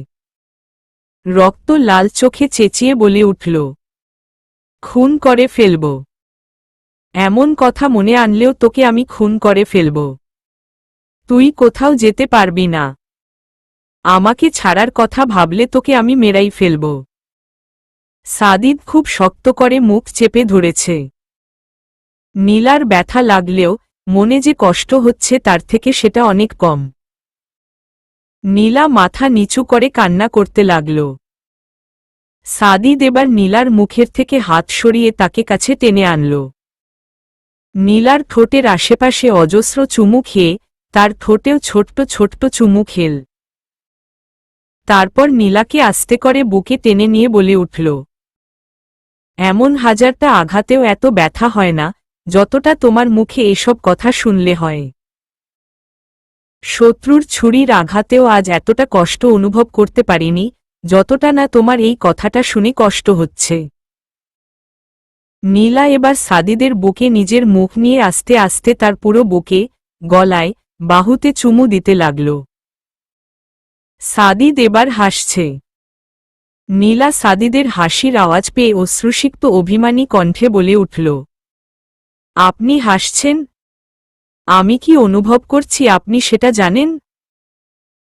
রক্ত লাল চোখে চেঁচিয়ে বলে উঠল, খুন করে ফেলব। এমন কথা মনে আনলেও তোকে আমি খুন করে ফেলব। তুই কোথাও যেতে পারবি না। আমাকে ছাড়ার কথা ভাবলে তোকে আমি মেরাই ফেলব। সাদিদ খুব শক্ত করে মুখ চেপে ধরেছে। নীলার ব্যথা লাগলেও মনে যে কষ্ট হচ্ছে তার থেকে সেটা অনেক কম। নীলা মাথা নিচু করে কান্না করতে লাগল। সাদিদ এবার নীলার মুখের থেকে হাত সরিয়ে তাকে কাছে টেনে আনল। নীলার ঠোঁটের আশেপাশে অজস্র চুমু খেয়ে তার ঠোঁটেও ছোট্ট ছোট্ট চুমু খেল। তারপর নীলাকে আস্তে করে বুকে টেনে নিয়ে বলে উঠল, এমন হাজারটা আঘাতেও এত ব্যথা হয় না যতটা তোমার মুখে এসব কথা শুনলে হয়। শত্রুর ছুরির আঘাতেও আজ এতটা কষ্ট অনুভব করতে পারিনি যতটা না তোমার এই কথাটা শুনে কষ্ট হচ্ছে। নীলা এবার সাদিদের বুকে নিজের মুখ নিয়ে আস্তে আস্তে তার পুরো বুকে, গলায়, বাহুতে চুমু দিতে লাগল। সাদিদ এবার হাসছে। নীলা সাদিদের হাসির আওয়াজ পেয়ে অশ্রুসিক্ত অভিমানী কণ্ঠে বলে উঠল, আপনি হাসছেন? আমি কি অনুভব করছি আপনি সেটা জানেন?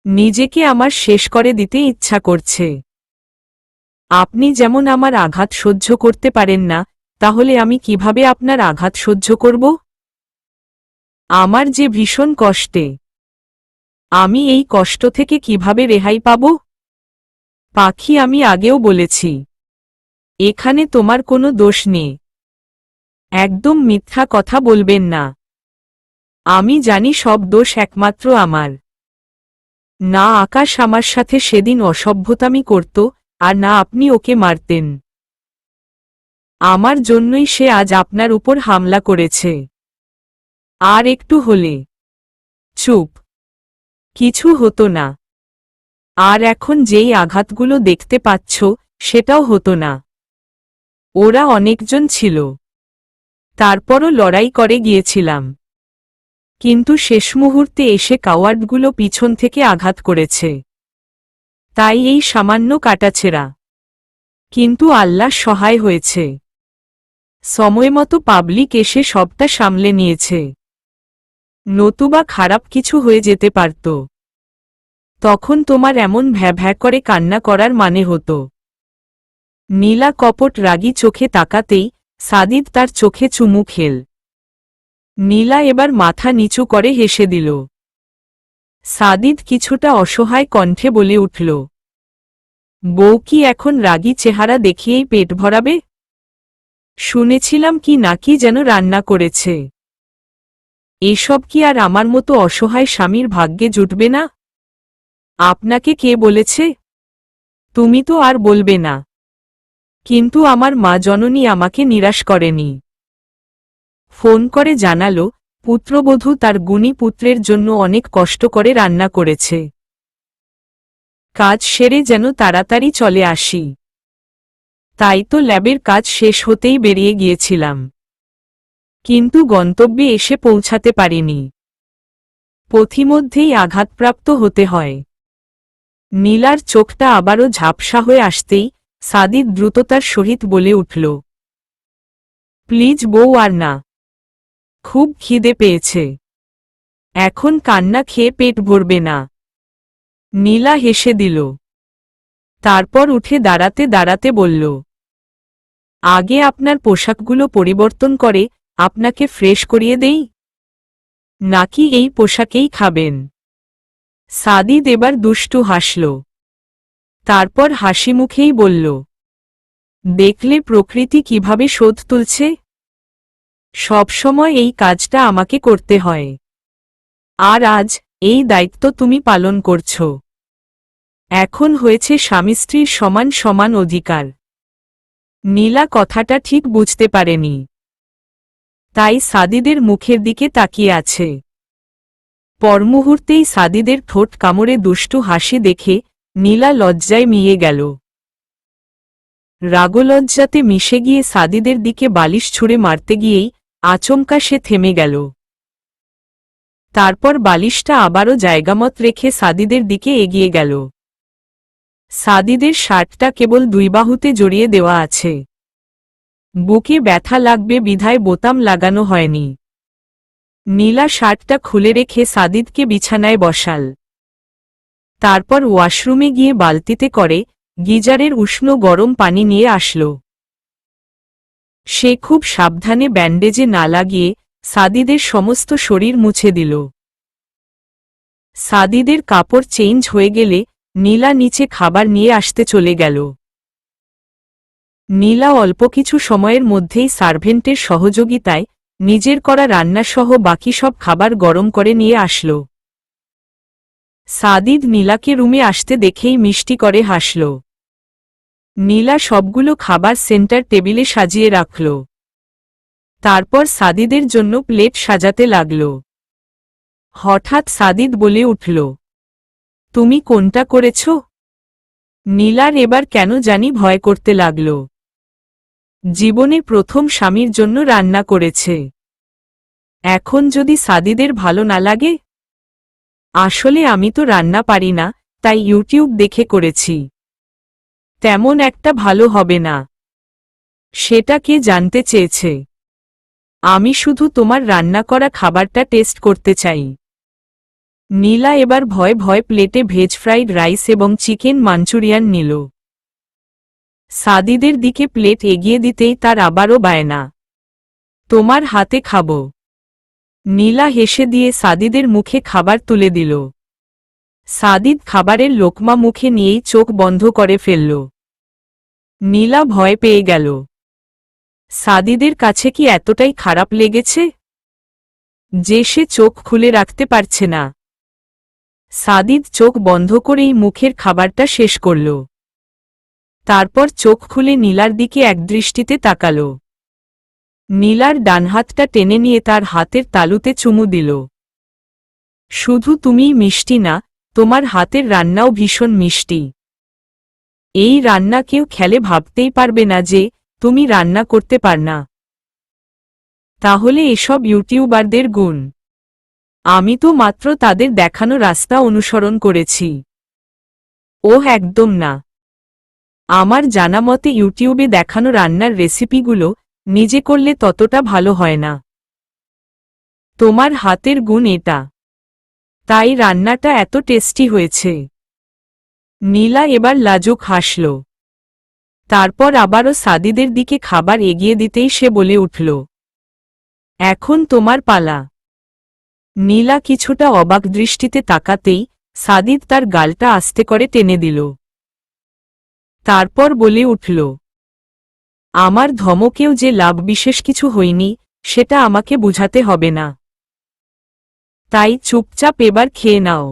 নিজেকে আমার শেষ করে দিতে ইচ্ছা করছে। আপনি যেমন আমার আঘাত সহ্য করতে পারেন না, তাহলে আমি কিভাবে আপনার আঘাত সহ্য করব? আমার যে ভীষণ কষ্টে। আমি এই কষ্ট থেকে কিভাবে রেহাই পাব? পাখি, আমি আগেও বলেছি, এখানে তোমার কোনো দোষ নেই। একদম মিথ্যা কথা বলবেন না। আমি জানি সব দোষ একমাত্র আমার। না আকাশ আমার সাথে সেদিন অসভ্যতামি করত, আর না আপনি ওকে মারতেন। আমার জন্যই সে আজ আপনার উপর হামলা করেছে। আর একটু হলে। চুপ। কিছু হতো না। আর এখন যেই আঘাতগুলো দেখতে পাচ্ছ সেটাও হতো না। ওরা অনেকজন ছিল। তারপরও লড়াই করে গিয়েছিলাম। কিন্তু শেষ মুহূর্তে এসে কাওয়ার্ডগুলো পিছন থেকে আঘাত করেছে। তাই এই সামান্য কাটাছেঁড়া। কিন্তু আল্লাহ সহায় হয়েছে। সময়মতো পাবলিক এসে সবটা সামলে নিয়েছে। নতুবা খারাপ কিছু হয়ে যেতে পারত। তখন তোমার এমন ভ্যাঁ করে কান্না করার মানে হতো। নীলা কপট রাগী চোখে তাকাতেই সাদিদ তার চোখে চুমু খেল। নীলা এবার মাথা নিচু করে হেসে দিল। সাদিদ কিছুটা অসহায় কণ্ঠে বলে উঠল, বউ কি এখন রাগী চেহারা দেখিয়েই পেট ভরাবে? শুনেছিলাম কি নাকি যেন রান্না করেছে। এসব কি আর আমার মতো অসহায় স্বামীর ভাগ্যে জুটবে না? আপনাকে কে বলেছে? তুমি তো আর বলবে না। কিন্তু আমার মা জননী আমাকে নিরাশ করেনি। ফোন করে জানালো, পুত্রবধূ তার গুণী পুত্রের জন্য অনেক কষ্ট করে রান্না করেছে। কাজ সেরে যেন তাড়াতাড়ি চলে আসি। তাই তো ল্যাবের কাজ শেষ হতেই বেরিয়ে গিয়েছিলাম। কিন্তু গন্তব্যে এসে পৌঁছাতে পারিনি। পথিমধ্যেই আঘাতপ্রাপ্ত হতে হয়। নীলার চোখটা আবারও ঝাপসা হয়ে আসতেই সাদিদ দ্রুততার সহিত বলে উঠল, প্লিজ বউ আর না। খুব খিদে পেয়েছে। এখন কান্না খেয়ে পেট ভরবে না। নীলা হেসে দিল। তারপর উঠে দাঁড়াতে দাঁড়াতে বলল, আগে আপনার পোশাকগুলো পরিবর্তন করে আপনাকে ফ্রেশ করিয়ে দেই। নাকি এই পোশাকেই খাবেন? সাদিদ এবার দুষ্টু হাসল। তারপর হাসিমুখেই বলল, দেখলে প্রকৃতি কিভাবে শোধ তুলছে? সবসময় এই কাজটা আমাকে করতে হয়, আর আজ এই দায়িত্ব তুমি পালন করছো। এখন হয়েছে স্বামী স্ত্রীর সমান সমান অধিকার। নীলা কথাটা ঠিক বুঝতে পারেনি, তাই সাদিদের মুখের দিকে তাকিয়ে আছে। পরমুহূর্তেই সাদিদের ঠোঁট কামড়ে দুষ্টু হাসি দেখে নীলা লজ্জায় মিয়ে গেল। রাগলজ্জাতে মিশে গিয়ে সাদিদের দিকে বালিশ ছুঁড়ে মারতে গিয়েই আচমকা সে থেমে গেল। তারপর বালিশটা আবারও জায়গামত রেখে সাদিদের দিকে এগিয়ে গেল। সাদিদের শার্টটা কেবল দুই বাহুতে জড়িয়ে দেওয়া আছে। বুকে ব্যথা লাগবে বিধায় বোতাম লাগানো হয়নি। নীলা শার্টটা খুলে রেখে সাদিদকে বিছানায় বসাল। তারপর ওয়াশরুমে গিয়ে বালতিতে করে গিজারের উষ্ণ গরম পানি নিয়ে আসল। সে খুব সাবধানে ব্যান্ডেজে না লাগিয়ে সাদিদের সমস্ত শরীর মুছে দিল। সাদিদের কাপড় চেঞ্জ হয়ে গেলে নীলা নিচে খাবার নিয়ে আসতে চলে গেল। নীলা অল্প কিছু সময়ের মধ্যেই সার্ভেন্টের সহযোগিতায় নিজের করা রান্নাসহ বাকি সব খাবার গরম করে নিয়ে আসল। সাদিদ নীলাকে রুমে আসতে দেখেই মিষ্টি করে হাসল। নীলা সবগুলো খাবার সেন্টার টেবিলে সাজিয়ে রাখল। তারপর সাদিদের জন্য প্লেট সাজাতে লাগল। হঠাৎ সাদিদ বলে উঠল, তুমি কোনটা করেছ? নীলার এবার কেন জানি ভয় করতে লাগল। জীবনে প্রথম স্বামীর জন্য রান্না করেছে, এখন যদি সাদিদের ভালো না লাগে? আসলে আমি তো রান্না পারি না, তাই ইউটিউব দেখে করেছি। তেমন একটা ভালো হবে না। সেটা কে জানতে চেয়েছে? আমি শুধু তোমার রান্না করা খাবারটা টেস্ট করতে চাই। নীলা এবার ভয় ভয় প্লেটে ভেজ ফ্রাইড রাইস এবং চিকেন মাঞ্চুরিয়ান নিল। সাদিদের দিকে প্লেট এগিয়ে দিতেই তার আবারও বায়না, তোমার হাতে খাবো। নীলা হেসে দিয়ে সাদিদের মুখে খাবার তুলে দিল। সাদিদ খাবারের লোকমা মুখে নিয়েই চোখ বন্ধ করে ফেলল। নীলা ভয় পেয়ে গেল। সাদিদের কাছে কি এতটাই খারাপ লেগেছে যে সে চোখ খুলে রাখতে পারছে না? সাদিদ চোখ বন্ধ করেই মুখের খাবারটা শেষ করল। তারপর চোখ খুলে নীলার দিকে একদৃষ্টিতে তাকাল। নীলার ডান হাতটা টেনে নিয়ে তার হাতের তালুতে চুমু দিল। শুধু তুমিই মিষ্টি না, তোমার হাতের রান্নাও ভীষণ মিষ্টি। এই রান্না কেউ খেলে ভাবতেই পারবে না যে তুমি রান্না করতে পার না। তাহলে এসব ইউটিউবারদের গুণ? আমি তো মাত্র তাদের দেখানো রাস্তা অনুসরণ করেছি। ওহ, একদম না। আমার জানা মতে ইউটিউবে দেখানো রান্নার রেসিপিগুলো নিজে করলে ততটা ভালো হয় না। তোমার হাতের গুণ এটা, তাই রান্নাটা এত টেস্টি হয়েছে। নীলা এবার লাজুক হাসল। তারপর আবারও সাদিদের দিকে খাবার এগিয়ে দিতেই সে বলে উঠল, এখন তোমার পালা। নীলা কিছুটা অবাক দৃষ্টিতে তাকাতেই সাদিদ তার গালটা আস্তে করে টেনে দিল। তারপর বলে উঠল, আমার ধমকেও যে লাভ বিশেষ কিছু হয়নি সেটা আমাকে বুঝাতে হবে না। তাই চুপচাপ এবার খেয়ে নাও।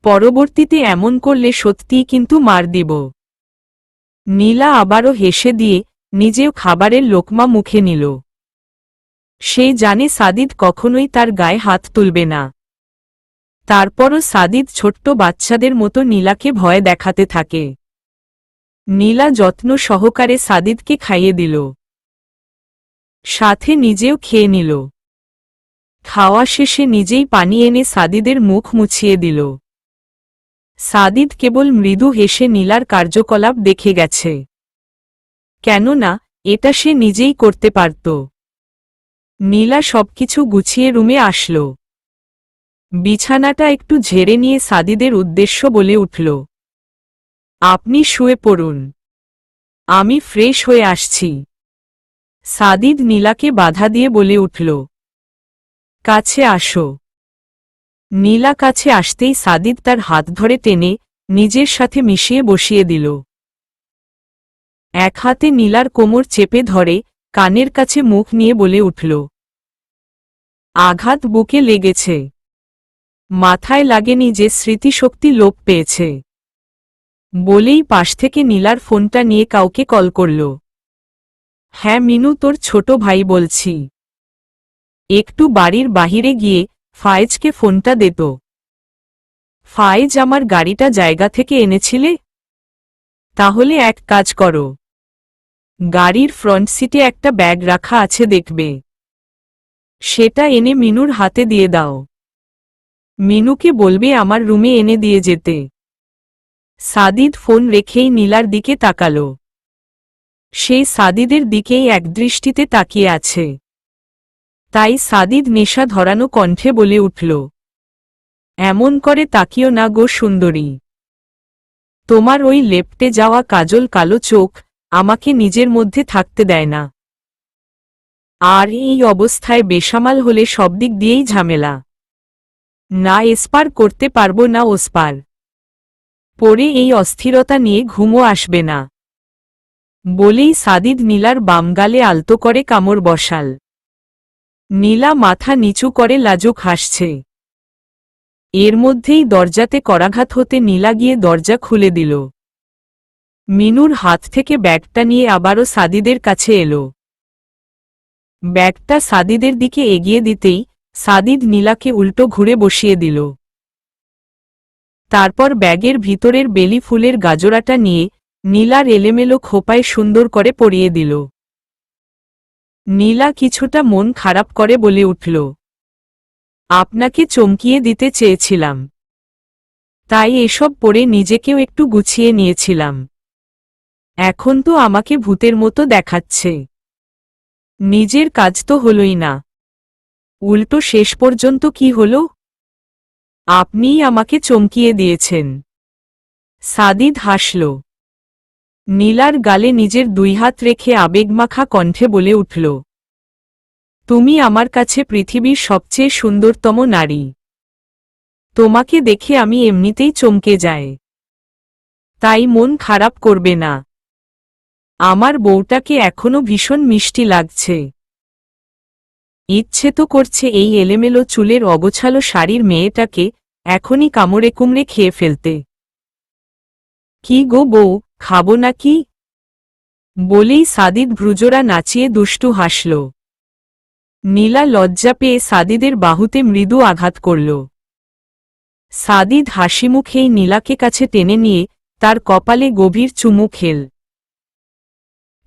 পরবর্তীতে এমন করলে সত্যিই কিন্তু মার দিব। নীলা আবারও হেসে দিয়ে নিজেও খাবারের লোকমা মুখে নিল। সে জানে সাদিদ কখনোই তার গায়ে হাত তুলবে না। তারপরও সাদিদ ছোট্ট বাচ্চাদের মতো নীলাকে ভয় দেখাতে থাকে। নীলা যত্ন সহকারে সাদিদকে খাইয়ে দিল, সাথে নিজেও খেয়ে নিল। খাওয়া শেষে নিজেই পানি এনে সাদিদের মুখ মুছিয়ে দিল। সাদিদ কেবল মৃদু হেসে নীলার কার্যকলাপ দেখে গেছে, কেননা এটা সে নিজেই করতে পারত। নীলা সবকিছু গুছিয়ে রুমে আসল। বিছানাটা একটু ঝেড়ে নিয়ে সাদিদের উদ্দেশ্য বলে উঠল, আপনি শুয়ে পড়ুন, আমি ফ্রেশ হয়ে আসছি। সাদিদ নীলাকে বাধা দিয়ে বলে উঠল, কাছে আসো। নীলা কাছে আসতেই সাদিদ তার হাত ধরে টেনে নিজের সাথে মিশিয়ে বসিয়ে দিল। এক হাতে নীলার কোমর চেপে ধরে কানের কাছে মুখ নিয়ে বলে উঠল, আঘাত বুকে লেগেছে, মাথায় লাগেনি যে স্মৃতিশক্তি লোপ পেয়েছে। বলেই পাশ থেকে নীলার ফোনটা নিয়ে কাউকে কল করল। হ্যাঁ মিনু, তোর ছোট ভাই বলছি। একটু বাড়ির বাহিরে গিয়ে ফায়েজকে ফোনটা দে তো। ফায়েজ, আমার গাড়িটা জায়গা থেকে এনেছিলে? তাহলে এক কাজ করো, গাড়ির ফ্রন্ট সিটে একটা ব্যাগ রাখা আছে দেখবে, সেটা এনে মিনুর হাতে দিয়ে দাও। মিনুকে বলবে আমার রুমে এনে দিয়ে যেতে। সাদিদ ফোন রেখেই নীলার দিকে তাকাল। সে সাদিদের দিকেই একদৃষ্টিতে তাকিয়ে আছে। তাই সাদিদ নেশা ধরানো কণ্ঠে বলে উঠল, এমন করে তাকিও না গো সুন্দরী। তোমার ওই লেপ্টে যাওয়া কাজল কালো চোখ আমাকে নিজের মধ্যে থাকতে দেয় না। আর এই অবস্থায় বেসামাল হলে সব দিক দিয়েই ঝামেলা। না এসপার করতে পারবো না ওসপার। পরে এই অস্থিরতা নিয়ে ঘুমও আসবে না। বলেই সাদিদ নীলার বাম গালে আলতো করে কামড় বসাল। নীলা মাথা নিচু করে লাজুক হাসছে। এর মধ্যেই দরজাতে করাঘাত হতে নীলা গিয়ে দরজা খুলে দিল। মিনুর হাত থেকে ব্যাগটা নিয়ে আবারও সাদিদের কাছে এলো। ব্যাগটা সাদিদের দিকে এগিয়ে দিতেই সাদিদ নীলাকে উল্টো ঘুরে বসিয়ে দিল। তারপর ব্যাগের ভিতরের বেলি ফুলের গাজরাটা নিয়ে নীলার এলেমেলো খোপায় সুন্দর করে পরিয়ে দিল। নীলা কিছুটা মন খারাপ করে বলে উঠল, আপনাকে চমকিয়ে দিতে চেয়েছিলাম, তাই এসব পরে নিজেকেও একটু গুছিয়ে নিয়েছিলাম। এখন তো আমাকে ভূতের মতো দেখাচ্ছে। নিজের কাজ তো হলই না, উল্টো শেষ পর্যন্ত কি হল? আপনিই আমাকে চমকিয়ে দিয়েছেন। সাদিদ হাসল। নীলার গালে নিজের দুই হাত রেখে আবেগমাখা কণ্ঠে বলে উঠল, তুমি আমার কাছে পৃথিবীর সবচেয়ে সুন্দরতম নারী। তোমাকে দেখে আমি এমনিতেই চমকে যাই। তাই মন খারাপ করবে না। আমার বউটাকে এখনো ভীষণ মিষ্টি লাগছে। ইচ্ছে তো করছে এই এলেমেলো চুলের অগোছালো শাড়ির মেয়েটাকে এখনই কামড়ে কুমড়ে খেয়ে ফেলতে। কি গো বউ, খাবো নাকি? বলেই সাদিদ ভ্রুজোড়া নাচিয়ে দুষ্টু হাসল। নীলা লজ্জা পেয়ে সাদিদের বাহুতে মৃদু আঘাত করল। সাদিদ হাসিমুখেই নীলাকে কাছে টেনে নিয়ে তার কপালে গভীর চুমু খেল।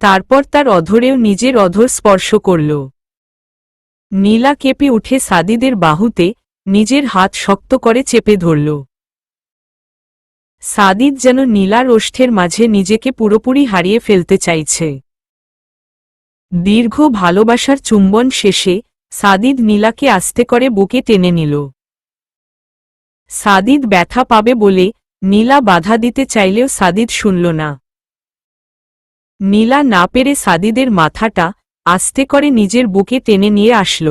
তারপর তার অধরেও নিজের অধর স্পর্শ করল। নীলা কেঁপে উঠে সাদিদের বাহুতে নিজের হাত শক্ত করে চেপে ধরল। সাদিদ যেন নীলার ওষ্ঠের মাঝে নিজেকে পুরোপুরি হারিয়ে ফেলতে চাইছে। দীর্ঘ ভালোবাসার চুম্বন শেষে সাদিদ নীলাকে আস্তে করে বুকে টেনে নিল। সাদিদ ব্যথা পাবে বলে নীলা বাধা দিতে চাইলেও সাদিদ শুনল না। নীলা না পেরে সাদিদের মাথাটা আস্তে করে নিজের বুকে টেনে নিয়ে আসল।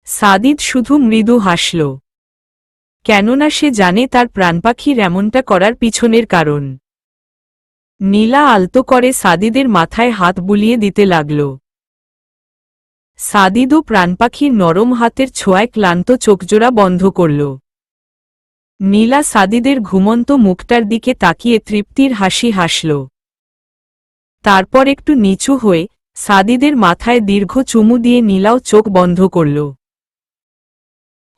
সাদিদ শুধু মৃদু হাসল, কেননা সে জানে তার প্রাণপাখির এমনটা করার পিছনের কারণ। নীলা আলতো করে সাদিদের মাথায় হাত বুলিয়ে দিতে লাগল। সাদিদও প্রাণপাখির নরম হাতের ছোঁয়ায় ক্লান্ত চোখজোড়া বন্ধ করল। নীলা সাদিদের ঘুমন্ত মুখটার দিকে তাকিয়ে তৃপ্তির হাসি হাসল। তারপর একটু নিচু হয়ে সাদিদের মাথায় দীর্ঘ চুমু দিয়ে নীলাও চোখ বন্ধ করল।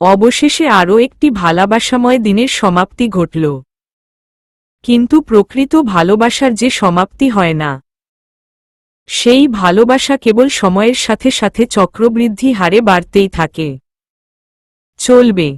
অবশেষে আরও একটি ভালোবাসাময় দিনের সমাপ্তি ঘটল। কিন্তু প্রকৃত ভালোবাসার যে সমাপ্তি হয় না, সেই ভালোবাসা কেবল সময়ের সাথে সাথে চক্রবৃদ্ধি হারে বাড়তেই থাকে। চলবে।